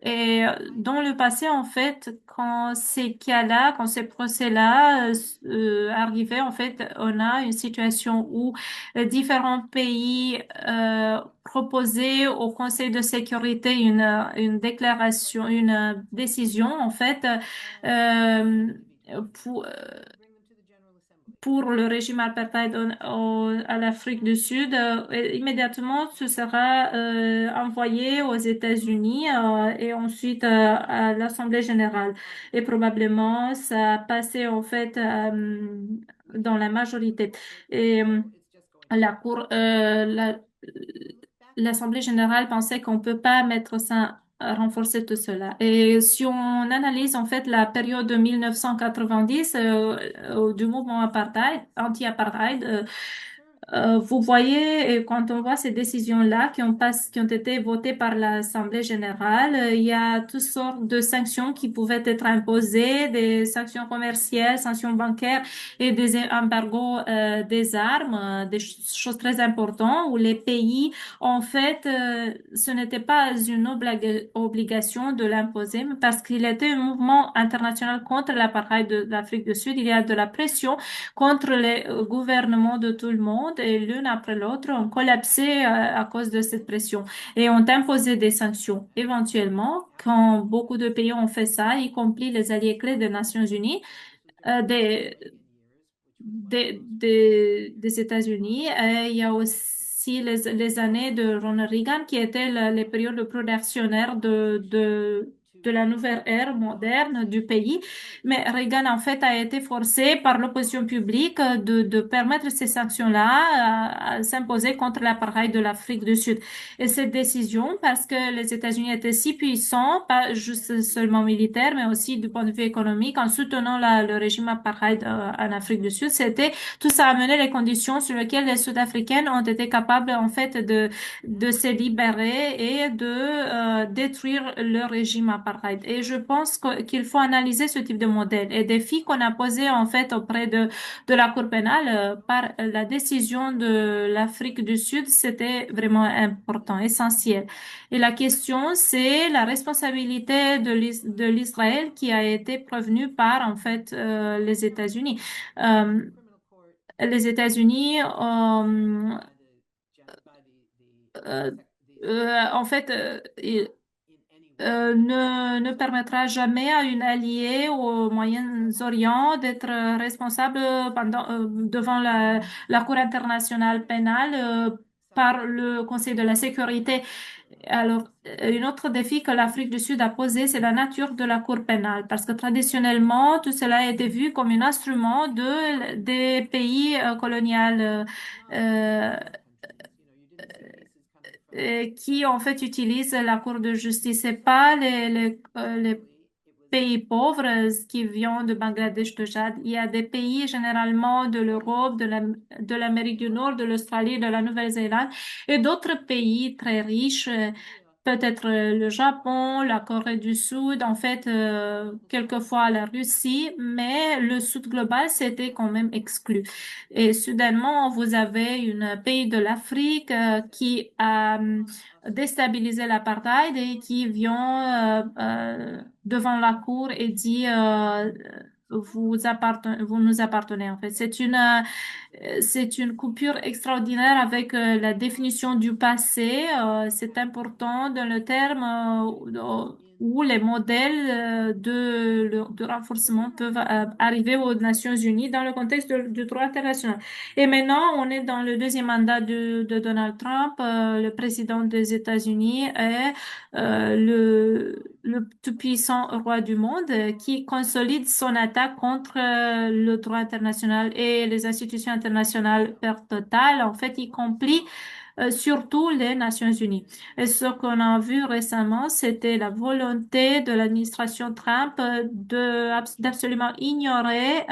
Et dans le passé, en fait, quand ces cas-là, quand ces procès-là arrivaient, en fait, on a une situation où différents pays proposaient au Conseil de sécurité une déclaration, une décision, en fait, euh, pour, pour le régime apartheid à l'Afrique du Sud, immédiatement, ce sera envoyé aux États-Unis et ensuite à l'Assemblée générale. Et probablement, ça a passé en fait dans la majorité. Et la Cour, l'Assemblée générale pensait qu'on peut pas mettre ça renforcer tout cela. Et si on analyse en fait la période de 1990 du mouvement apartheid, anti-apartheid, vous voyez, et quand on voit ces décisions-là qui ont été votées par l'Assemblée générale, il y a toutes sortes de sanctions qui pouvaient être imposées, des sanctions commerciales, sanctions bancaires et des embargos des armes, des choses très importantes où les pays, en fait, ce n'était pas une obligation de l'imposer, mais parce qu'il était un mouvement international contre l'apartheid de l'Afrique du Sud. Il y a de la pression contre les gouvernements de tout le monde et l'une après l'autre ont collapsé à cause de cette pression et ont imposé des sanctions. Éventuellement, quand beaucoup de pays ont fait ça, y compris les alliés clés des Nations Unies, euh, des, des États-Unis, il y a aussi les années de Ronald Reagan qui étaient les périodes pro-réactionnaires de la nouvelle ère moderne du pays. Mais Reagan, en fait, a été forcé par l'opposition publique de permettre ces sanctions-là à s'imposer contre l'appareil de l'Afrique du Sud. Et cette décision, parce que les États-Unis étaient si puissants, pas juste seulement militaires, mais aussi du point de vue économique, en soutenant le régime apartheid en Afrique du Sud, tout ça a amené les conditions sur lesquelles les Sud-Africaines ont été capables, en fait, de se libérer et de détruire le régime apartheid. Et je pense qu'il faut analyser ce type de modèle. Et des défis qu'on a posés, en fait, auprès de la Cour pénale par la décision de l'Afrique du Sud, c'était vraiment important, essentiel. Et la question, c'est la responsabilité de l'Israël qui a été prévenue par, en fait, les États-Unis. Euh, les États-Unis, euh, en fait, ne permettra jamais à une alliée au Moyen-Orient d'être responsable devant la Cour internationale pénale par le Conseil de la sécurité. Alors, un autre défi que l'Afrique du Sud a posé, c'est la nature de la Cour pénale, parce que traditionnellement, tout cela a été vu comme un instrument des pays coloniaux. Euh, qui en fait utilisent la Cour de justice et pas les pays pauvres qui viennent de Bangladesh, de Tchad. Il y a des pays généralement de l'Europe, de l'Amérique du Nord, de l'Australie, de la Nouvelle-Zélande et d'autres pays très riches. Peut-être le Japon, la Corée du Sud, en fait, quelquefois la Russie, mais le Sud global, c'était quand même exclu. Et soudainement, vous avez un pays de l'Afrique qui a déstabilisé l'apartheid et qui vient devant la cour et dit vous nous appartenez en fait. C'est une coupure extraordinaire avec la définition du passé. C'est important dans le terme où les modèles de renforcement peuvent arriver aux Nations Unies dans le contexte du droit international. Et maintenant, on est dans le deuxième mandat de Donald Trump, le président des États-Unis est le tout-puissant roi du monde qui consolide son attaque contre le droit international et les institutions internationales per total, en fait, y compris surtout les Nations Unies. Et ce qu'on a vu récemment, c'était la volonté de l'administration Trump d'absolument ignorer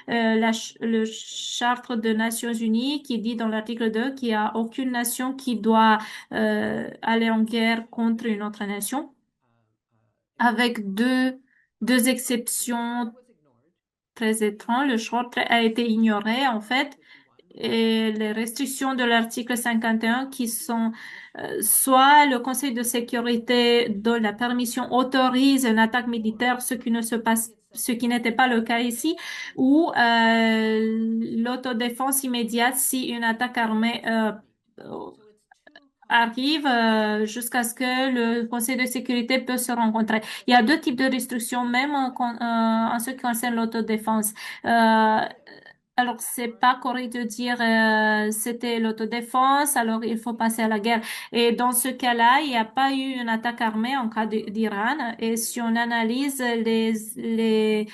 le charte des Nations Unies qui dit dans l'article 2 qu'il n'y a aucune nation qui doit aller en guerre contre une autre nation, avec deux exceptions très étranges. Le short a été ignoré, en fait, et les restrictions de l'article 51 qui sont soit le Conseil de sécurité donne la permission, autorise une attaque militaire, ce qui n'était pas le cas ici, ou l'autodéfense immédiate si une attaque armée arrive jusqu'à ce que le Conseil de sécurité peut se rencontrer. Il y a deux types de restrictions, même en ce qui concerne l'autodéfense. Alors, c'est pas correct de dire c'était l'autodéfense, alors il faut passer à la guerre. Et dans ce cas-là, il n'y a pas eu une attaque armée en cas d'Iran. Et si on analyse les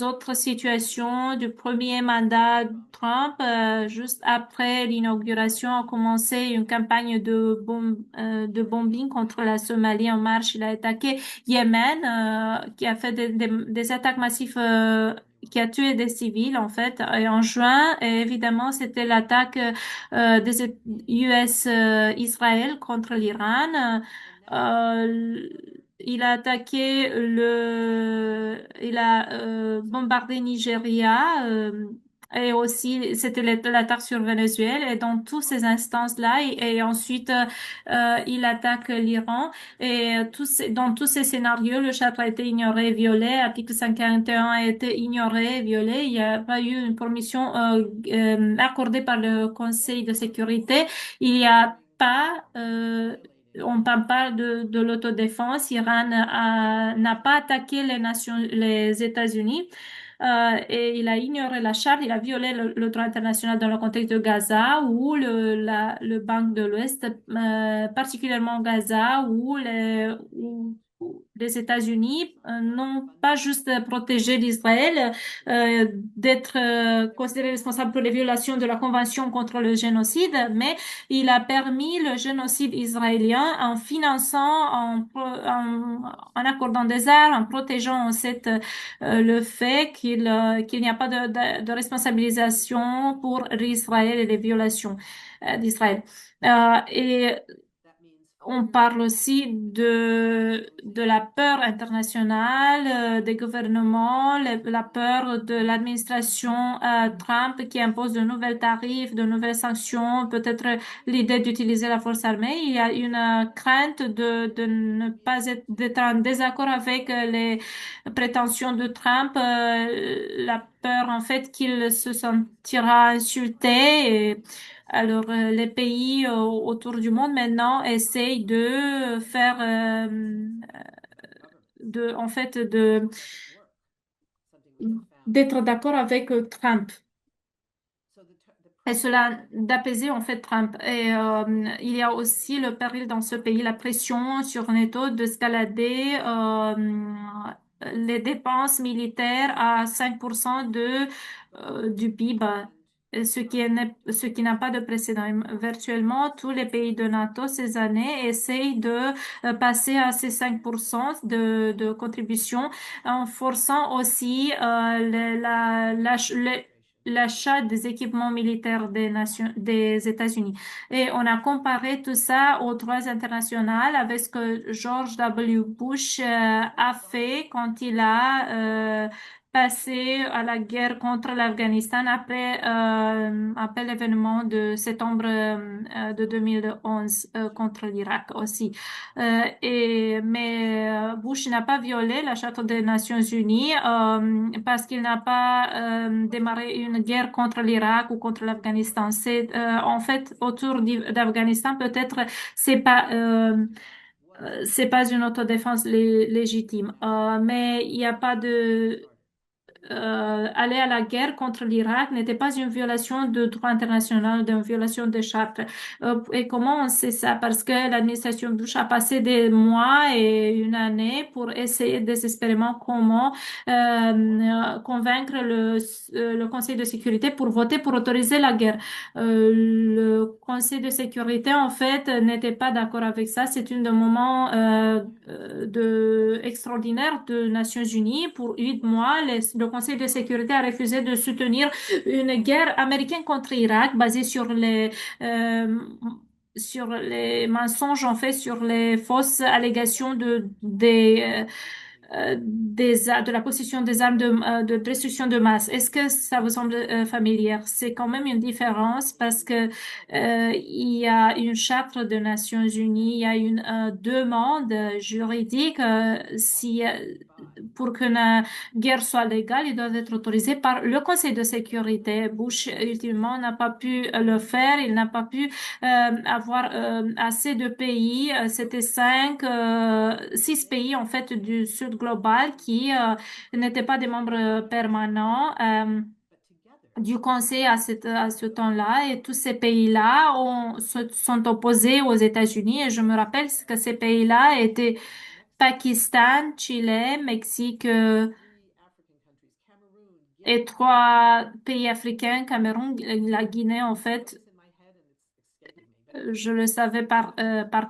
autres situations du premier mandat de Trump, juste après l'inauguration, a commencé une campagne de bombing contre la Somalie en marche. Il a attaqué Yémen, qui a fait des attaques massives, qui a tué des civils, en fait. Et en juin, et évidemment, c'était l'attaque des US Israël contre l'Iran. Euh, il a attaqué il a bombardé Nigeria et aussi c'était l'attaque sur Venezuela et dans toutes ces instances-là et ensuite il attaque l'Iran et dans tous ces scénarios le charte a été ignoré et violé, l'article 51 a été ignoré et violé, il n'y a pas eu une permission accordée par le Conseil de sécurité, il n'y a pas on parle pas de l'autodéfense. Iran n'a pas attaqué les États-Unis. Et il a ignoré la charte, il a violé le droit international dans le contexte de Gaza ou le Banc de l'Ouest, particulièrement Gaza où les États-Unis n'ont pas juste protégé l'Israël d'être considéré responsable pour les violations de la Convention contre le génocide, mais il a permis le génocide israélien en finançant, en accordant des armes, en protégeant le fait qu'il n'y a pas de responsabilisation pour Israël et les violations d'Israël. Et on parle aussi de la peur internationale, des gouvernements, la peur de l'administration Trump qui impose de nouvelles tarifs, de nouvelles sanctions, peut-être l'idée d'utiliser la force armée. Il y a une crainte de ne pas d'être en désaccord avec les prétentions de Trump, la peur en fait qu'il se sentira insulté. Et, alors, les pays autour du monde maintenant essayent de faire, en fait, d'être d'accord avec Trump. Et cela d'apaiser en fait Trump. Et il y a aussi le péril dans ce pays, la pression sur NATO d'escalader les dépenses militaires à 5% du PIB, ce qui n'a pas de précédent. Virtuellement, tous les pays de NATO ces années essayent de passer à ces 5% de contribution en forçant aussi l'achat des équipements militaires des États-Unis. Et on a comparé tout ça au droit international avec ce que George W. Bush a fait quand il a passer à la guerre contre l'Afghanistan après l'événement de septembre de 2011 contre l'Irak aussi. Mais Bush n'a pas violé la Charte des Nations Unies parce qu'il n'a pas démarré une guerre contre l'Irak ou contre l'Afghanistan. C'est en fait autour d'Afghanistan peut-être c'est pas une autodéfense légitime. Mais il n'y a pas de aller à la guerre contre l'Irak n'était pas une violation de droit international, d'une violation de charte. Et comment on sait ça? Parce que l'administration Bush a passé des mois et une année pour essayer désespérément comment convaincre le Conseil de sécurité pour voter pour autoriser la guerre. Le Conseil de sécurité, en fait, n'était pas d'accord avec ça. C'est un des moments extraordinaire de Nations Unies. Pour 8 mois, le Conseil de sécurité a refusé de soutenir une guerre américaine contre l'Irak basée euh, sur les mensonges en fait, sur les fausses allégations de la possession des armes de destruction de masse. Est-ce que ça vous semble familier? C'est quand même une différence parce que il y a une charte des Nations Unies, il y a une demande juridique si pour qu'une guerre soit légale, ils doivent être autorisés par le Conseil de sécurité. Bush, ultimement, n'a pas pu le faire. Il n'a pas pu avoir assez de pays. C'était 6 pays, en fait, du Sud global qui n'étaient pas des membres permanents. Du Conseil à ce temps-là et tous ces pays-là sont opposés aux États-Unis et je me rappelle que ces pays-là étaient Pakistan, Chili, Mexique et 3 pays africains, Cameroun, la Guinée en fait. Je le savais par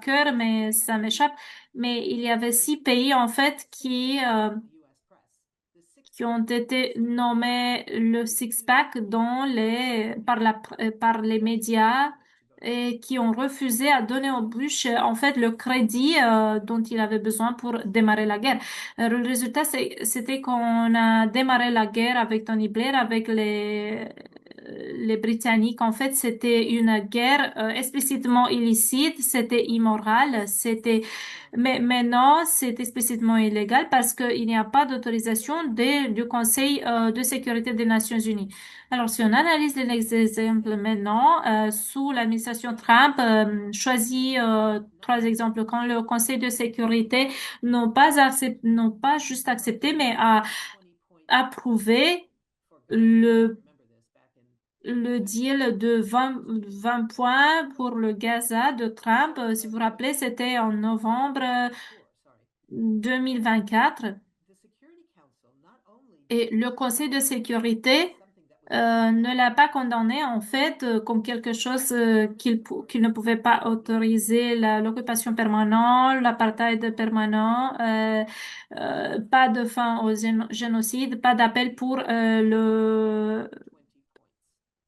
cœur, mais ça m'échappe. Mais il y avait 6 pays en fait qui ont été nommés le six-pack par les médias et qui ont refusé à donner au Bush en fait le crédit dont il avait besoin pour démarrer la guerre. Le résultat, c'était qu'on a démarré la guerre avec Tony Blair, avec les Britanniques. En fait, c'était une guerre explicitement illicite, c'était immoral, mais maintenant, c'est explicitement illégal parce qu'il n'y a pas d'autorisation du Conseil de sécurité des Nations Unies. Alors, si on analyse les exemples maintenant, sous l'administration Trump, choisit 3 exemples. Quand le Conseil de sécurité n'ont pas juste accepté, mais a approuvé le deal de 20 points pour le Gaza de Trump. Si vous vous rappelez, c'était en novembre 2024. Et le Conseil de sécurité ne l'a pas condamné en fait comme quelque chose qu'il ne pouvait pas autoriser l'occupation permanente, l'apartheid permanent, pas de fin au génocide, pas d'appel pour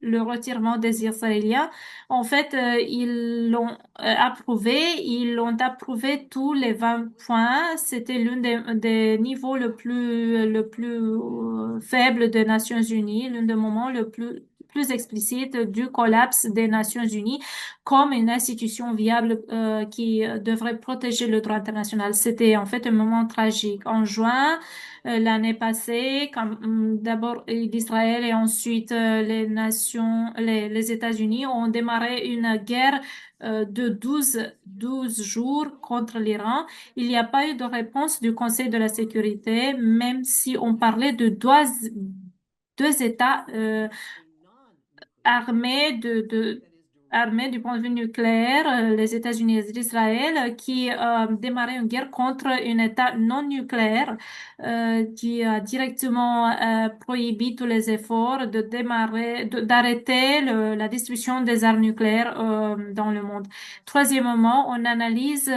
le retirement des Israéliens. En fait, ils l'ont approuvé tous les 20 points. C'était l'un des niveaux le plus faible des Nations Unies, l'un des moments plus explicite du collapse des Nations Unies comme une institution viable qui devrait protéger le droit international. C'était en fait un moment tragique. En juin, l'année passée, d'abord l'Israël et ensuite les États-Unis ont démarré une guerre de 12 jours contre l'Iran. Il n'y a pas eu de réponse du Conseil de la sécurité, même si on parlait de deux États armés armés du point de vue nucléaire, les États-Unis et Israël, qui démarraient une guerre contre un État non nucléaire, qui a directement prohibé tous les efforts d'arrêter la distribution des armes nucléaires dans le monde. Troisièmement, on analyse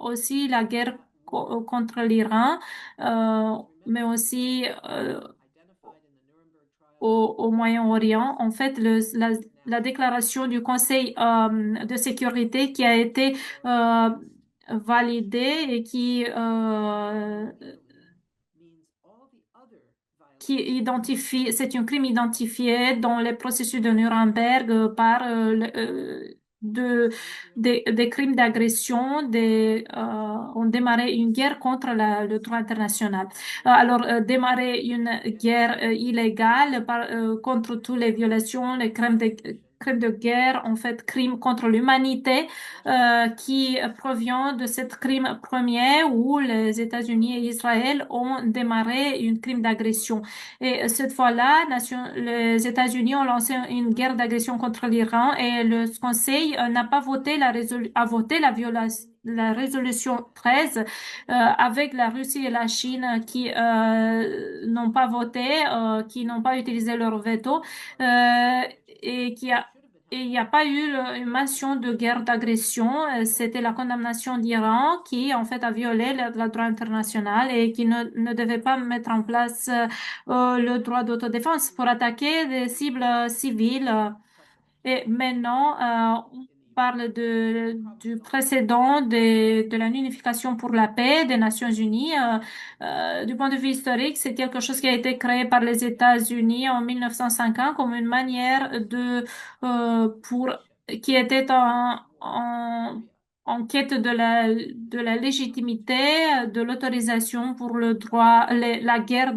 aussi la guerre contre l'Iran, mais aussi au Moyen-Orient. En fait, la déclaration du Conseil de sécurité qui a été validée et qui qui identifie, c'est un crime identifié dans les processus de Nuremberg par des crimes d'agression, ont démarré une guerre contre le droit international. Démarrer une guerre illégale contre toutes les violations, les crimes de guerre, en fait, crimes contre l'humanité, qui provient de cette crime premier où les États-Unis et Israël ont démarré une crime d'agression. Et cette fois-là, les États-Unis ont lancé une guerre d'agression contre l'Iran et le Conseil n'a pas voté a voté la résolution 13 avec la Russie et la Chine qui n'ont pas voté, qui n'ont pas utilisé leur veto et qui a et il n'y a pas eu une mention de guerre d'agression. C'était la condamnation d'Iran qui, en fait, a violé le droit international et qui ne devait pas mettre en place le droit d'autodéfense pour attaquer des cibles civiles. Et maintenant, on parle du précédent de la unification pour la paix des Nations Unies. Du point de vue historique, c'est quelque chose qui a été créé par les États-Unis en 1950 comme une manière qui était en quête de la légitimité, de l'autorisation pour le droit, la guerre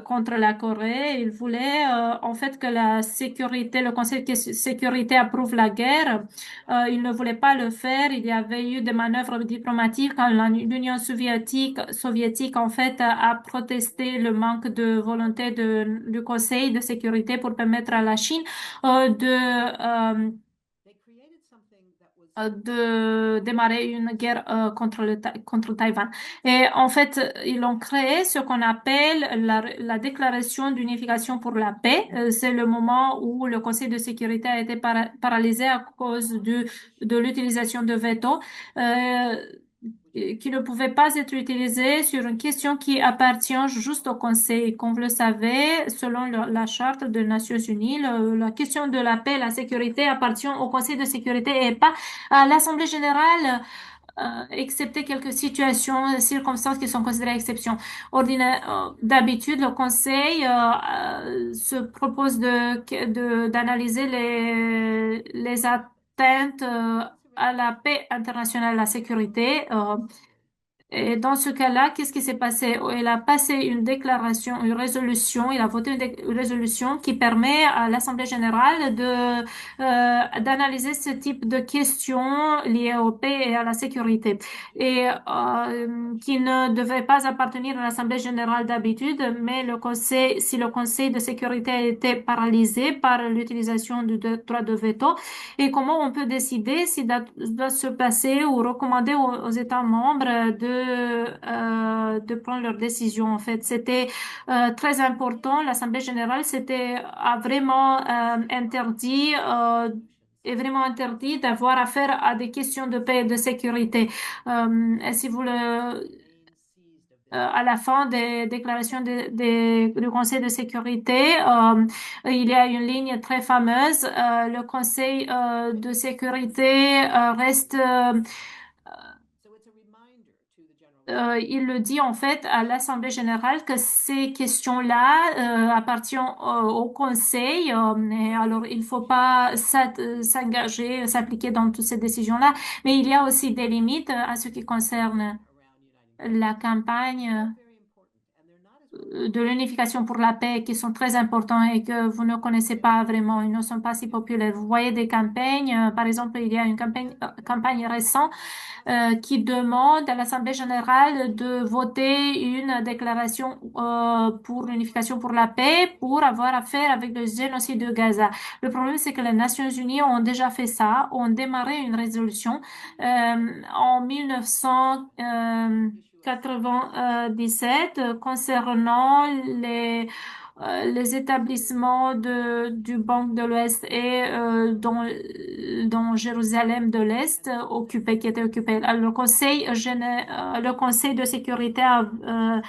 contre la Corée. Il voulait en fait que la sécurité, le Conseil de sécurité approuve la guerre. Il ne voulait pas le faire. Il y avait eu des manœuvres diplomatiques quand l'Union soviétique en fait a protesté le manque de volonté du Conseil de sécurité pour permettre à la Chine de démarrer une guerre contre Taïwan. Et en fait, ils ont créé ce qu'on appelle la déclaration d'unification pour la paix. C'est le moment où le Conseil de sécurité a été paralysé à cause de l'utilisation de veto. Qui ne pouvait pas être utilisé sur une question qui appartient juste au Conseil. Comme vous le savez, selon la Charte des Nations Unies, la question de la paix et la sécurité appartient au Conseil de sécurité et pas à l'Assemblée générale, excepté quelques situations, circonstances qui sont considérées exceptions. D'habitude, le Conseil se propose d'analyser les atteintes à la paix internationale, à la sécurité. Et dans ce cas-là, qu'est-ce qui s'est passé? Il a passé une déclaration, une résolution, il a voté une résolution qui permet à l'Assemblée générale d'analyser ce type de questions liées au paix et à la sécurité et qui ne devait pas appartenir à l'Assemblée générale d'habitude, mais si le Conseil de sécurité a été paralysé par l'utilisation du droit de veto, et comment on peut décider si doit se passer ou recommander aux États membres de prendre leurs décisions. En fait, c'était très important. L'Assemblée générale a vraiment est vraiment interdit d'avoir affaire à des questions de paix et de sécurité. Et si vous à la fin des déclarations du Conseil de sécurité, il y a une ligne très fameuse. Le Conseil de sécurité reste il le dit en fait à l'Assemblée générale que ces questions-là appartiennent au Conseil. Et alors, il faut pas s'engager, s'appliquer dans toutes ces décisions-là. Mais il y a aussi des limites à ce qui concerne la campagne de l'unification pour la paix qui sont très importants et que vous ne connaissez pas vraiment, ils ne sont pas si populaires. Vous voyez des campagnes, par exemple, il y a une campagne récente qui demande à l'Assemblée générale de voter une déclaration pour l'unification pour la paix pour avoir affaire avec le génocide de Gaza. Le problème, c'est que les Nations Unies ont déjà fait ça, ont démarré une résolution en 1997 concernant les établissements du Banque de l'Ouest et dans Jérusalem de l'Est qui était occupé. Alors, le Conseil de sécurité a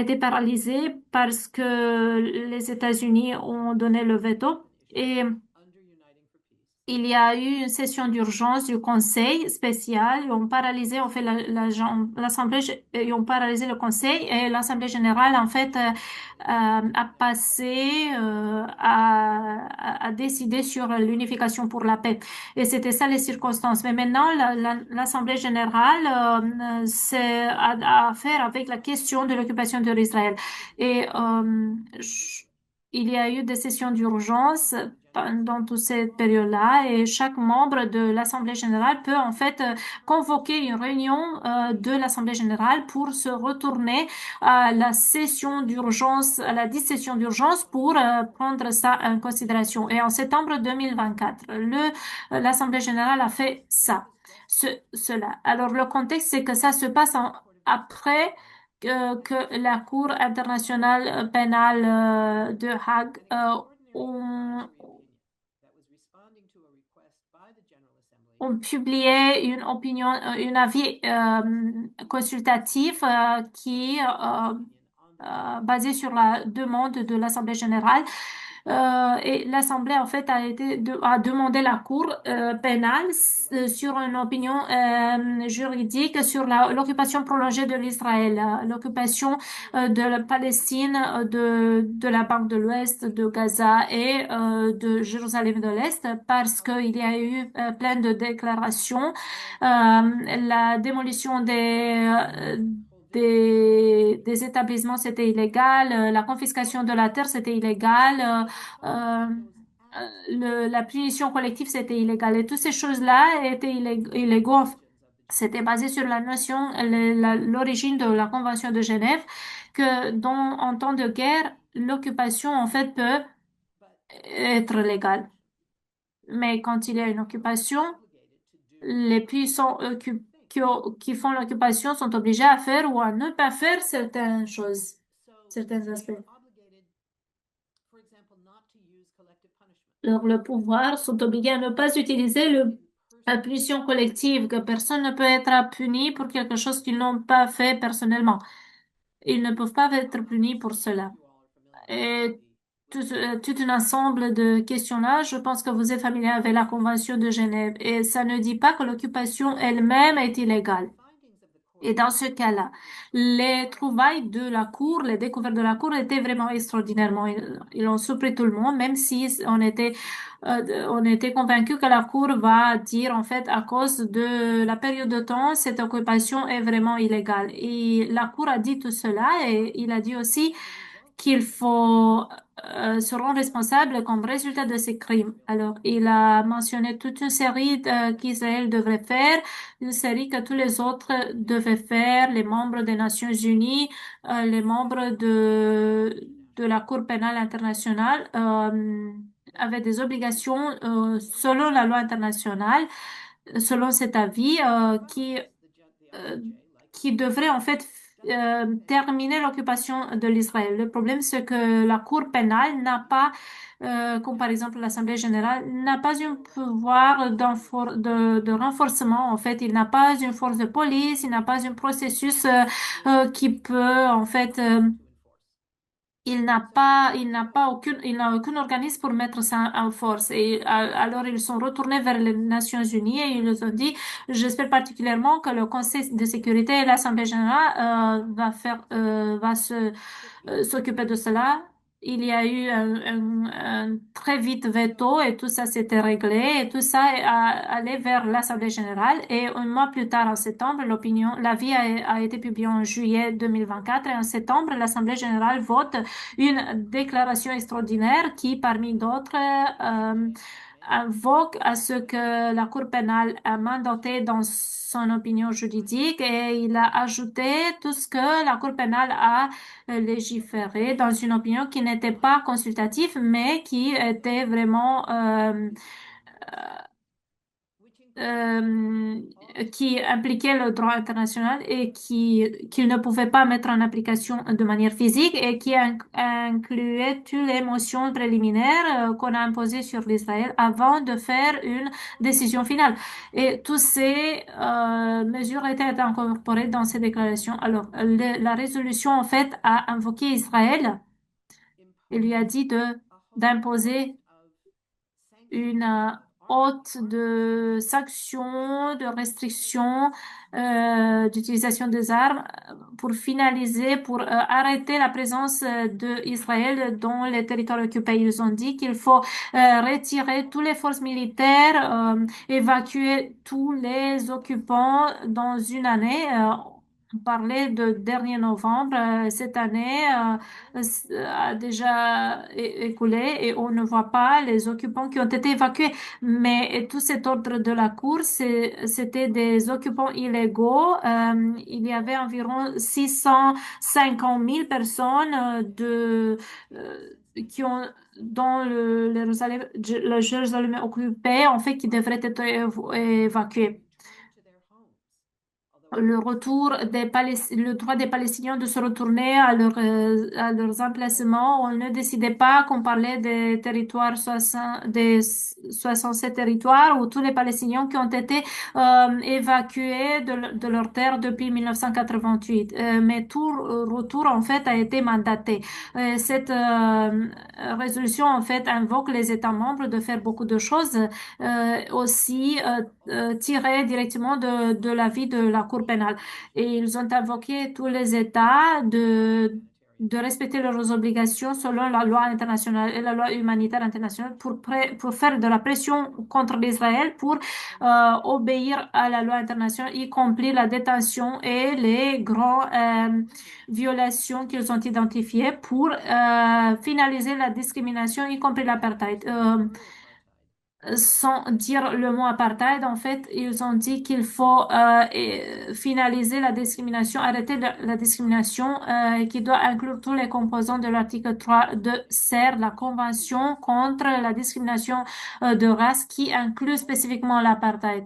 été paralysé parce que les États-Unis ont donné le veto et il y a eu une session d'urgence du Conseil spécial. Ils ont paralysé, en fait, l'Assemblée, ils ont paralysé le Conseil et l'Assemblée générale, en fait, a passé à décider sur l'unification pour la paix. Et c'était ça les circonstances. Mais maintenant, l'Assemblée générale c'est à faire avec la question de l'occupation de l'Israël. Et il y a eu des sessions d'urgence pendant toute cette période-là et chaque membre de l'Assemblée générale peut en fait convoquer une réunion de l'Assemblée générale pour se retourner à la session d'urgence, à la 10 session d'urgence pour prendre ça en considération. Et en septembre 2024, l'Assemblée générale a fait ça, cela. Alors le contexte, c'est que ça se passe après que la Cour internationale pénale de Hague ont, ont publié une opinion, un avis consultatif qui basé sur la demande de l'Assemblée générale. Et l'Assemblée, en fait, a demandé la Cour pénale sur une opinion juridique sur l'occupation prolongée de l'Israël, l'occupation de la Palestine, de la Banque de l'Ouest, de Gaza et de Jérusalem de l'Est, parce qu'il y a eu plein de déclarations. La démolition des établissements, c'était illégal, la confiscation de la terre, c'était illégal, la punition collective, c'était illégal. Et toutes ces choses-là étaient illégaux. C'était basé sur la notion, l'origine de la Convention de Genève, que en temps de guerre, l'occupation, en fait, peut être légale. Mais quand il y a une occupation, les puissants qui font l'occupation sont obligés à faire ou à ne pas faire certaines choses, certains aspects. Alors, le pouvoir sont obligés à ne pas utiliser la punition collective, que personne ne peut être puni pour quelque chose qu'ils n'ont pas fait personnellement. Ils ne peuvent pas être punis pour cela. Et tout un ensemble de questions-là, je pense que vous êtes familier avec la Convention de Genève et ça ne dit pas que l'occupation elle-même est illégale. Et dans ce cas-là, les trouvailles de la Cour, les découvertes de la Cour étaient vraiment extraordinairement. Ils ont surpris tout le monde, même si on était convaincu que la Cour va dire, en fait, à cause de la période de temps, cette occupation est vraiment illégale. Et la Cour a dit tout cela et il a dit aussi qu'il faut se rendre responsable comme résultat de ces crimes. Alors, il a mentionné toute une série qu'Israël devrait faire, une série que tous les autres devaient faire, les membres des Nations Unies, les membres de la Cour pénale internationale avaient des obligations selon la loi internationale, selon cet avis euh, qui devrait en fait terminer l'occupation de l'Israël. Le problème, c'est que la Cour pénale n'a pas, comme par exemple l'Assemblée générale, n'a pas un pouvoir de renforcement. En fait, il n'a pas une force de police, il n'a pas un processus qui peut en fait il n'a aucun organisme pour mettre ça en force. Et alors, ils sont retournés vers les Nations Unies et ils ont dit, j'espère particulièrement que le Conseil de sécurité et l'Assemblée générale s'occuper de cela. Il y a eu un très vite veto et tout ça s'était réglé et tout ça est allé vers l'Assemblée générale et un mois plus tard en septembre, l'avis a été publié en juillet 2024 et en septembre, l'Assemblée générale vote une déclaration extraordinaire qui, parmi d'autres, invoque à ce que la Cour pénale a mandaté dans son opinion juridique et il a ajouté tout ce que la Cour pénale a légiféré dans une opinion qui n'était pas consultative mais qui était vraiment euh, qui impliquait le droit international et qu'il ne pouvait pas mettre en application de manière physique et qui incluait toutes les motions préliminaires qu'on a imposées sur l'Israël avant de faire une décision finale. Et toutes ces mesures étaient incorporées dans ces déclarations. Alors, la résolution, en fait, a invoqué Israël et lui a dit d'imposer une haute de sanctions, de restrictions, d'utilisation des armes pour finaliser, pour arrêter la présence d'Israël dans les territoires occupés. Ils ont dit qu'il faut retirer toutes les forces militaires, évacuer tous les occupants dans une année. On parlait de dernier novembre. Cette année a déjà écoulé et on ne voit pas les occupants qui ont été évacués. Mais tout cet ordre de la Cour, c'était des occupants illégaux. Il y avait environ 650 000 personnes qui ont dans le Jérusalem occupé, en fait, qui devraient être évacués. Le retour le droit des Palestiniens de se retourner à leurs emplacements. On ne décidait pas qu'on parlait des territoires des 67 territoires où tous les Palestiniens qui ont été évacués de leur terre depuis 1988. Mais tout retour, en fait, a été mandaté. Cette résolution, en fait, invoque les États membres de faire beaucoup de choses, aussi tirées directement de l'avis de la Cour pénale. Et ils ont invoqué tous les États de respecter leurs obligations selon la loi internationale et la loi humanitaire internationale pour faire de la pression contre l'Israël pour obéir à la loi internationale, y compris la détention et les grandes violations qu'ils ont identifiées pour finaliser la discrimination, y compris l'apartheid. Sans dire le mot apartheid, en fait, ils ont dit qu'il faut finaliser la discrimination, arrêter la discrimination qui doit inclure tous les composants de l'article 3 de CER, la Convention contre la discrimination de race, qui inclut spécifiquement l'apartheid.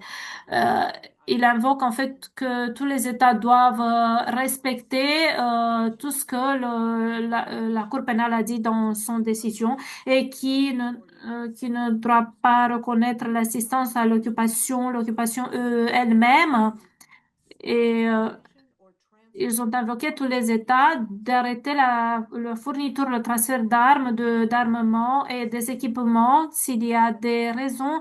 Euh, il invoque en fait que tous les États doivent respecter tout ce que la Cour pénale a dit dans son décision et qui ne doit pas reconnaître l'assistance à l'occupation elle-même. Et ils ont invoqué tous les États d'arrêter la fourniture, le transfert d'armement et des équipements s'il y a des raisons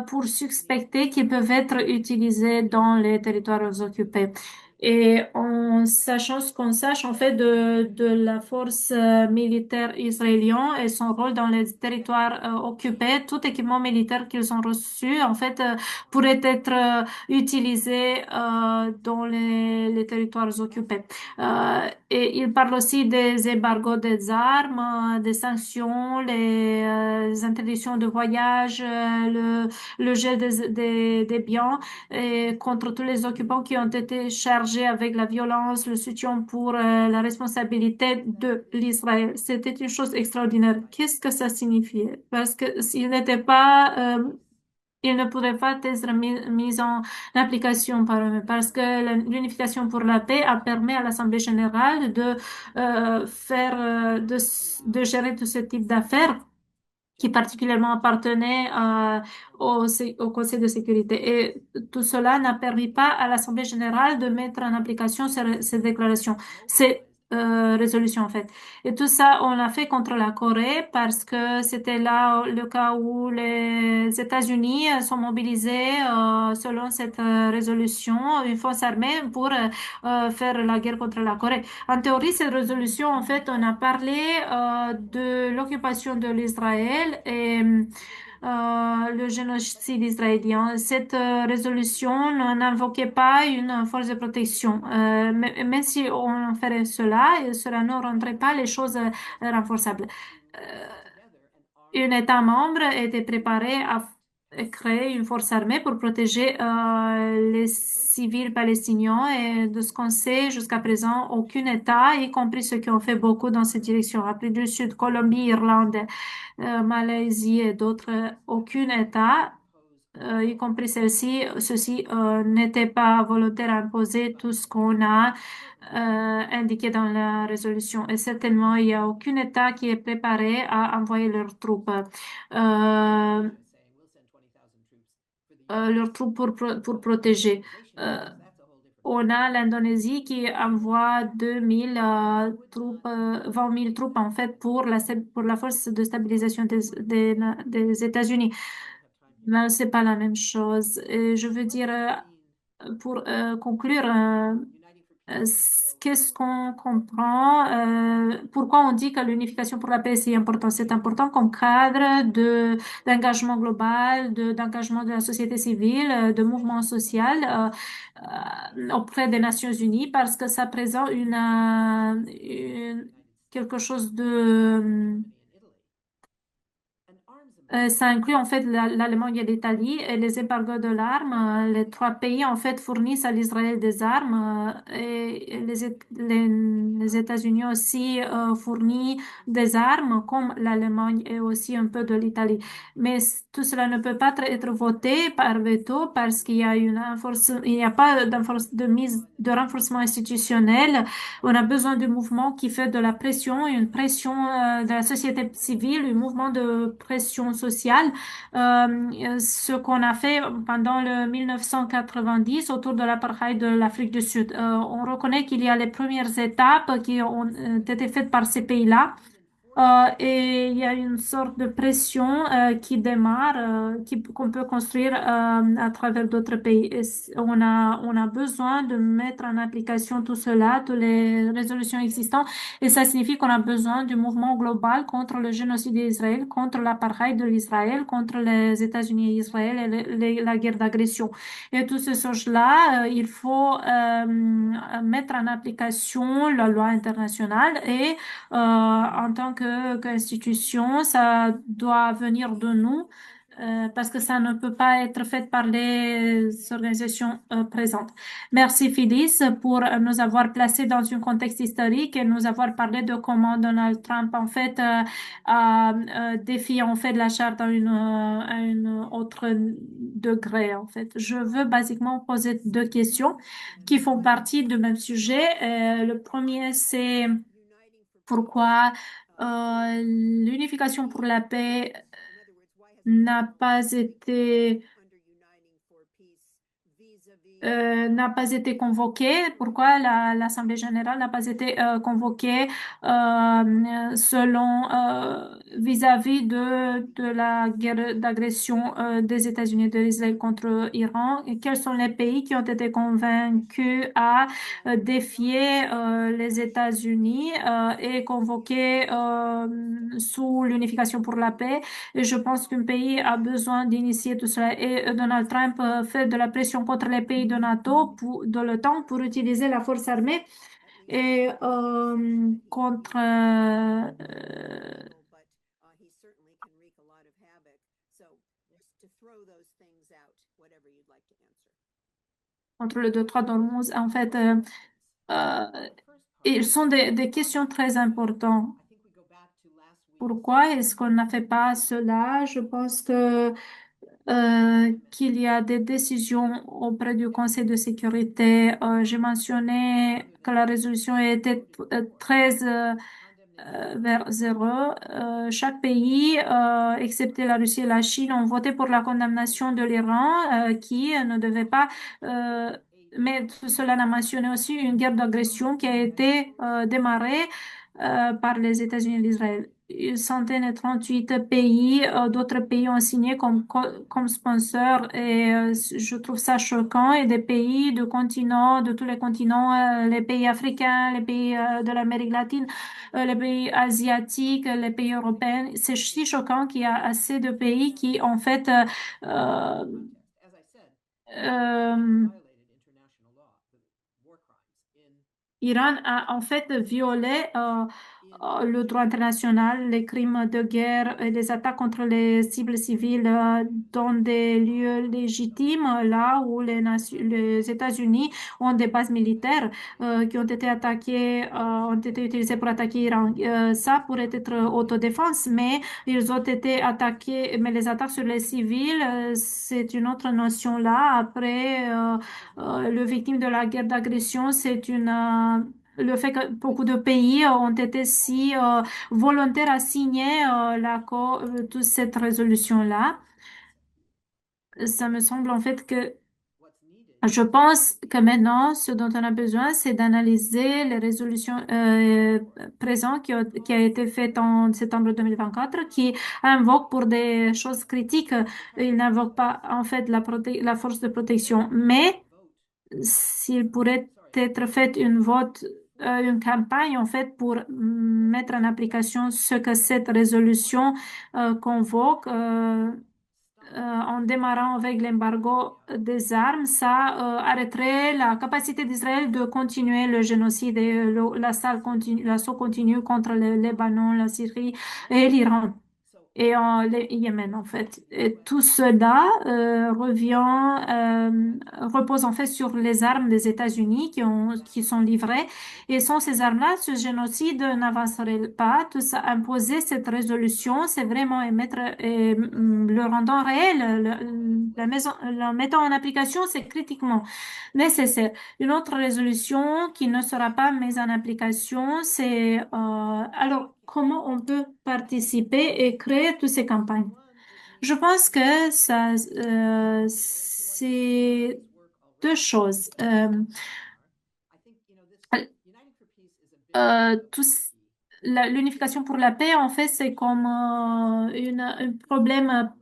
pour suspecter qu'ils peuvent être utilisés dans les territoires occupés. Et en sachant ce qu'on sache en fait de la force militaire israélienne et son rôle dans les territoires occupés, tout équipement militaire qu'ils ont reçu en fait pourrait être utilisé dans les territoires occupés. Et il parle aussi des embargos des armes, des sanctions, les interdictions de voyage, le gel des biens et contre tous les occupants qui ont été chargés avec la violence, le soutien pour la responsabilité de l'Israël. C'était une chose extraordinaire. Qu'est-ce que ça signifiait? Parce que s'il n'était pas il ne pourrait pas être mis en application par eux, parce que l'unification pour la paix a permis à l'Assemblée générale de gérer tout ce type d'affaires qui particulièrement appartenait au Conseil de sécurité. Et tout cela n'a permis pas à l'Assemblée générale de mettre en application ces déclarations, ces résolutions en fait. Et tout ça, on l'a fait contre la Corée parce que c'était là le cas où les États-Unis sont mobilisés selon cette résolution, une force armée pour faire la guerre contre la Corée. En théorie, cette résolution, en fait, on a parlé de l'occupation de l'Israël et le génocide israélien. Cette résolution n'invoquait pas une force de protection. Même si on ferait cela ne rendrait pas les choses renforçables. Un État membre était préparé à créer une force armée pour protéger les civils palestiniens et de ce qu'on sait jusqu'à présent, aucun État, y compris ceux qui ont fait beaucoup dans cette direction, Afrique du Sud, Colombie, Irlande, Malaisie et d'autres, aucun État, y compris ceux-ci n'étaient pas volontaires à imposer tout ce qu'on a indiqué dans la résolution. Et certainement, il n'y a aucun État qui est préparé à envoyer leurs troupes pour protéger. On a l'Indonésie qui envoie 2000 troupes, 20 000 troupes en fait pour la force de stabilisation des États-Unis. Ben, c'est pas la même chose. Et je veux dire, pour conclure, qu'est-ce qu'on comprend? Pourquoi on dit que l'unification pour la paix c'est important? C'est important comme cadre d'engagement global, d'engagement de la société civile, de mouvement social auprès des Nations Unies parce que ça présente quelque chose de ça inclut en fait l'Allemagne et l'Italie et les embargos de l'arme. Les trois pays en fait fournissent à l'Israël des armes et les États-Unis aussi fournissent des armes comme l'Allemagne et aussi un peu de l'Italie. Mais tout cela ne peut pas être voté par veto parce qu'il y a il n'y a pas de mise de renforcement institutionnel. On a besoin du mouvement qui fait de la pression, une pression de la société civile, un mouvement de pression sociale. Ce qu'on a fait pendant le 1990 autour de l'apartheid de l'Afrique du Sud. On reconnaît qu'il y a les premières étapes qui ont été faites par ces pays-là. Et il y a une sorte de pression qui démarre, qu'on peut construire à travers d'autres pays. On a besoin de mettre en application tout cela, toutes les résolutions existantes, et ça signifie qu'on a besoin du mouvement global contre le génocide d'Israël, contre l'apartheid de l'Israël, contre les États-Unis et Israël et la guerre d'agression. Et tout ce chose-là, il faut mettre en application la loi internationale et en tant qu'institution, ça doit venir de nous parce que ça ne peut pas être fait par les organisations présentes. Merci Phyllis pour nous avoir placés dans un contexte historique et nous avoir parlé de comment Donald Trump en fait a défié en fait la charte à une autre degré en fait. Je veux basiquement poser deux questions qui font partie du même sujet. Le premier c'est pourquoi l'unification pour la paix n'a pas été convoquée, pourquoi l'Assemblée générale n'a pas été convoquée selon vis-à-vis de la guerre d'agression des États-Unis et de l'Israël contre l'Iran et quels sont les pays qui ont été convaincus à défier les États-Unis et convoquer sous l'unification pour la paix. Et je pense qu'un pays a besoin d'initier tout cela. Et Donald Trump fait de la pression contre les pays de NATO, de l'OTAN, pour utiliser la force armée et contre contre le 2-3 d'Ormuz. En fait, euh, ils sont des questions très importantes. Pourquoi est-ce qu'on n'a fait pas cela? Je pense que qu'il y a des décisions auprès du Conseil de sécurité. J'ai mentionné que la résolution était 13 vers 0. Chaque pays, excepté la Russie et la Chine, ont voté pour la condamnation de l'Iran, qui ne devait pas. Mais cela n'a mentionné aussi une guerre d'agression qui a été démarrée par les États-Unis et l'Israël. Une centaine et 38 pays, d'autres pays ont signé comme sponsors et je trouve ça choquant et des pays de continents, de tous les continents, les pays africains, les pays de l'Amérique latine, les pays asiatiques, les pays européens. C'est si choquant qu'il y a assez de pays qui en fait euh, euh, Iran a en fait violé le droit international, les crimes de guerre et les attaques contre les cibles civiles dans des lieux légitimes, là où les États-Unis ont des bases militaires qui ont été attaquées, ont été utilisées pour attaquer l'Iran. Ça pourrait être autodéfense, mais ils ont été attaqués, mais les attaques sur les civils, c'est une autre notion là. Après, le victime de la guerre d'agression, c'est le fait que beaucoup de pays ont été si volontaires à signer toute cette résolution-là. Ça me semble en fait que Je pense que maintenant, ce dont on a besoin, c'est d'analyser les résolutions présentes qui a été faite en septembre 2024, qui invoquent pour des choses critiques. Ils n'invoquent pas en fait la force de protection, mais s'il pourrait être fait une campagne en fait pour mettre en application ce que cette résolution convoque. En démarrant avec l'embargo des armes, ça arrêterait la capacité d'Israël de continuer le génocide et l'assaut continu contre le Libanon, la Syrie et l'Iran et en Yémen en fait. Et tout cela repose en fait sur les armes des États-Unis qui sont livrées. Et sans ces armes-là, ce génocide n'avancerait pas. Tout ça, imposer cette résolution, c'est vraiment le rendant réel, la mettant en application, c'est critiquement nécessaire. Une autre résolution qui ne sera pas mise en application, c'est alors comment on peut participer et créer toutes ces campagnes. Je pense que c'est deux choses. Tous, l'unification pour la paix, en fait, c'est comme un problème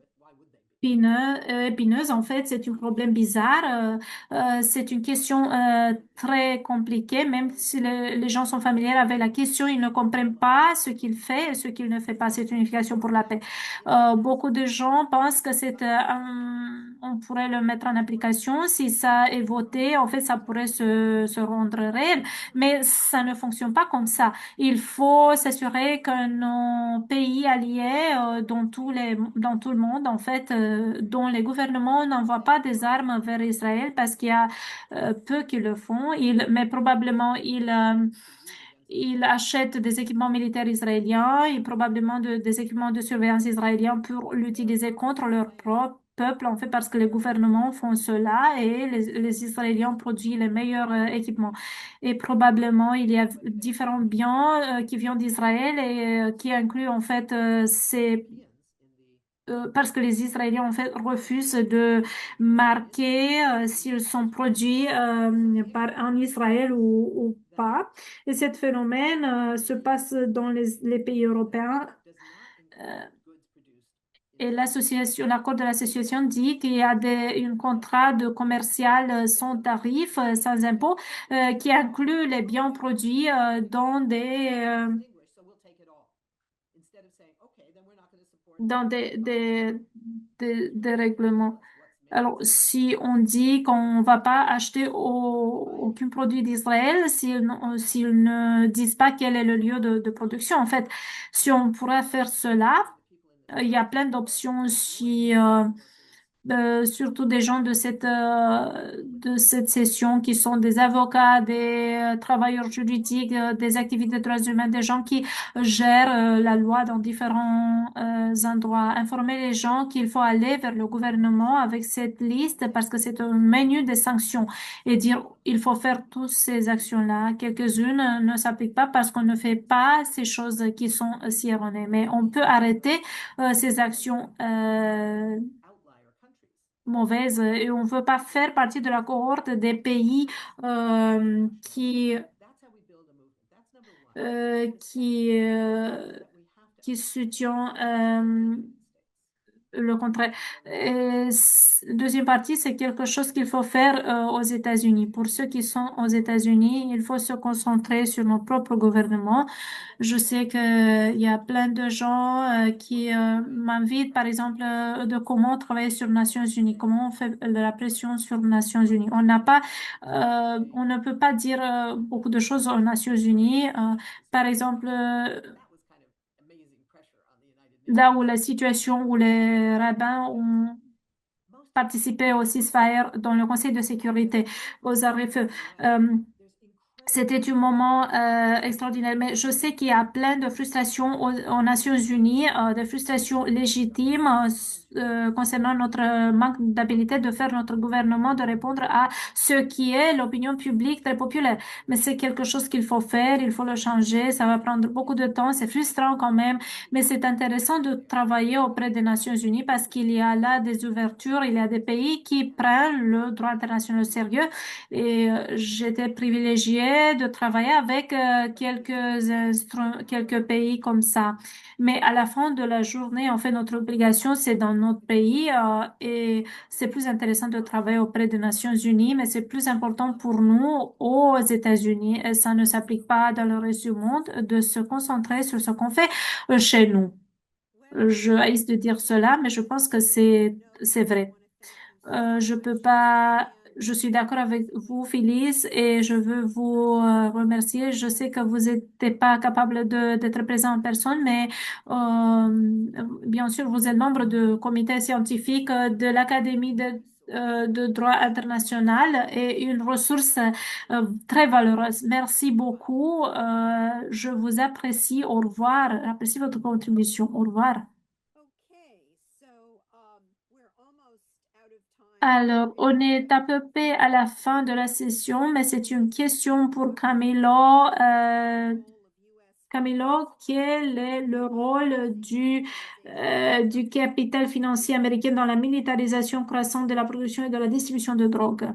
épineuse. En fait, c'est un problème bizarre. C'est une question très compliquée. Même si les gens sont familiers avec la question, ils ne comprennent pas ce qu'il fait et ce qu'il ne fait pas. C'est une unification pour la paix. Beaucoup de gens pensent que on pourrait le mettre en application. Si ça est voté, en fait, ça pourrait se rendre réel. Mais ça ne fonctionne pas comme ça. Il faut s'assurer que nos pays alliés dans tout le monde, en fait, dont les gouvernements n'envoient pas des armes vers Israël parce qu'il y a peu qui le font. Mais probablement, ils achètent des équipements militaires israéliens et probablement des équipements de surveillance israéliens pour l'utiliser contre leur propre peuple, en fait, parce que les gouvernements font cela et les Israéliens produisent les meilleurs équipements. Et probablement, il y a différents biens qui viennent d'Israël et qui incluent, en fait, parce que les Israéliens en fait refusent de marquer s'ils sont produits en Israël ou pas. Et ce phénomène se passe dans les pays européens. Euh, et l'accord de l'association dit qu'il y a un contrat de commercial sans tarif, sans impôt, qui inclut les biens produits dans des règlements. Alors, si on dit qu'on va pas acheter aucun produit d'Israël, s'ils ne disent pas quel est le lieu de production, en fait, si on pourrait faire cela, il y a plein d'options si surtout des gens de cette session qui sont des avocats, des travailleurs juridiques, des activistes des droits humains, des gens qui gèrent la loi dans différents endroits. Informer les gens qu'il faut aller vers le gouvernement avec cette liste parce que c'est un menu des sanctions et dire il faut faire toutes ces actions-là. Quelques-unes ne s'appliquent pas parce qu'on ne fait pas ces choses qui sont si erronées. Mais on peut arrêter ces actions mauvaise et on ne veut pas faire partie de la cohorte des pays euh, qui, euh, qui soutiennent le contraire. Deuxième partie, c'est quelque chose qu'il faut faire aux États-Unis. Pour ceux qui sont aux États-Unis, il faut se concentrer sur notre propre gouvernement. Je sais qu'il y a plein de gens qui m'invitent, par exemple, de comment travailler sur les Nations Unies, comment on fait de la pression sur les Nations Unies. On ne peut pas dire beaucoup de choses aux Nations Unies. Par exemple, là où la situation où les rabbins ont participé au ceasefire dans le Conseil de sécurité aux arrêts-feu. C'était un moment extraordinaire, mais je sais qu'il y a plein de frustrations aux Nations Unies, des frustrations légitimes concernant notre manque d'habilité de faire notre gouvernement de répondre à ce qui est l'opinion publique très populaire. Mais c'est quelque chose qu'il faut faire, il faut le changer, ça va prendre beaucoup de temps, c'est frustrant quand même, mais c'est intéressant de travailler auprès des Nations Unies parce qu'il y a là des ouvertures, il y a des pays qui prennent le droit international au sérieux et j'étais privilégiée de travailler avec quelques pays comme ça. Mais à la fin de la journée, en fait, notre obligation, c'est dans notre pays et c'est plus intéressant de travailler auprès des Nations Unies, mais c'est plus important pour nous aux États-Unis. Et ça ne s'applique pas dans le reste du monde de se concentrer sur ce qu'on fait chez nous. Je haïs de dire cela, mais je pense que c'est vrai. Je peux pas. Je suis d'accord avec vous, Phyllis, et je veux vous remercier. Je sais que vous n'étiez pas capable d'être présent en personne, mais bien sûr, vous êtes membre du comité scientifique de l'Académie de droit international et une ressource très valeureuse. Merci beaucoup. Je vous apprécie. Au revoir. J'apprécie votre contribution. Au revoir. Alors, on est à peu près à la fin de la session, mais c'est une question pour Camilo. Camilo, quel est le rôle du capital financier américain dans la militarisation croissante de la production et de la distribution de drogue?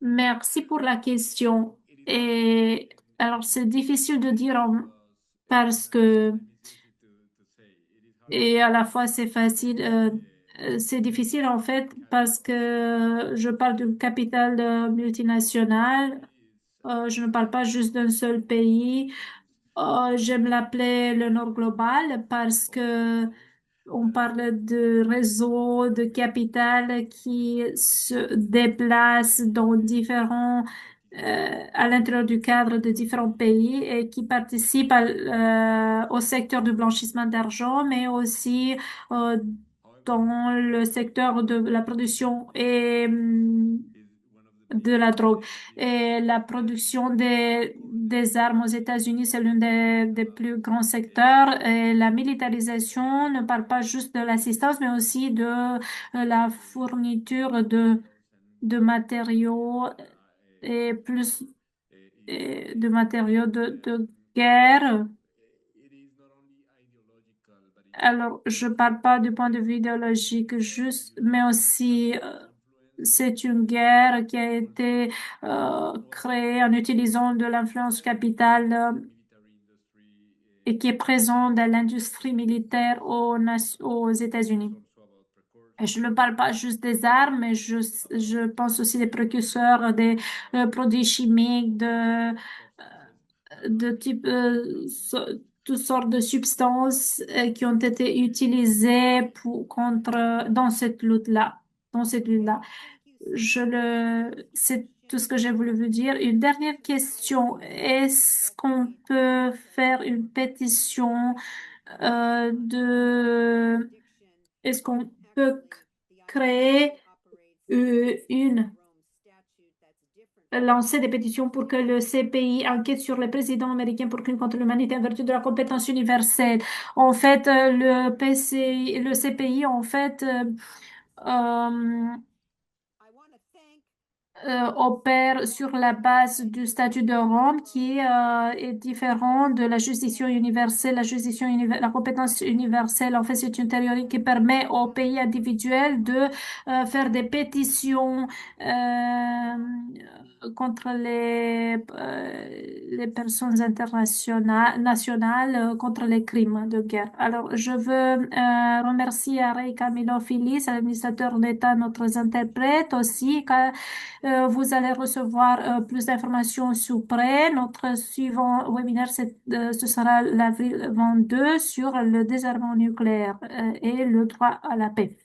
Merci pour la question. Et alors, c'est difficile de dire parce que et à la fois c'est facile, c'est difficile en fait parce que je parle d'un capital multinational. Je ne parle pas juste d'un seul pays. J'aime l'appeler le Nord global parce que on parle de réseaux de capital qui se déplacent dans à l'intérieur du cadre de différents pays et qui participent au secteur du blanchissement d'argent, mais aussi euh, dans le secteur de la production et de la drogue. Et la production des armes aux États-Unis, c'est l'un des plus grands secteurs. Et la militarisation ne parle pas juste de l'assistance, mais aussi de la fourniture de matériaux et plus de matériaux de guerre. Alors, je parle pas du point de vue idéologique, juste, mais aussi c'est une guerre qui a été créée en utilisant de l'influence capitale et qui est présente dans l'industrie militaire aux États-Unis. Et je ne parle pas juste des armes, mais je pense aussi des précurseurs, des produits chimiques, de type, toutes sortes de substances qui ont été utilisées dans cette lutte-là, dans cette lutte-là. C'est tout ce que j'ai voulu vous dire. Une dernière question. Est-ce qu'on peut faire une pétition est-ce qu'on peut créer lancer des pétitions pour que le CPI enquête sur le président américain pour crime contre l'humanité en vertu de la compétence universelle. En fait, le CPI, en fait, euh, opère sur la base du statut de Rome qui est différent de la justice universelle. La compétence universelle, en fait, c'est une théorie qui permet aux pays individuels de faire des pétitions contre les personnes internationales, nationales, contre les crimes de guerre. Alors, je veux remercier Ray Camilo Filis, l'administrateur d'État, notre interprète aussi, vous allez recevoir plus d'informations sous près. Notre suivant webinaire, ce sera l'avril 22 sur le désarmement nucléaire et le droit à la paix.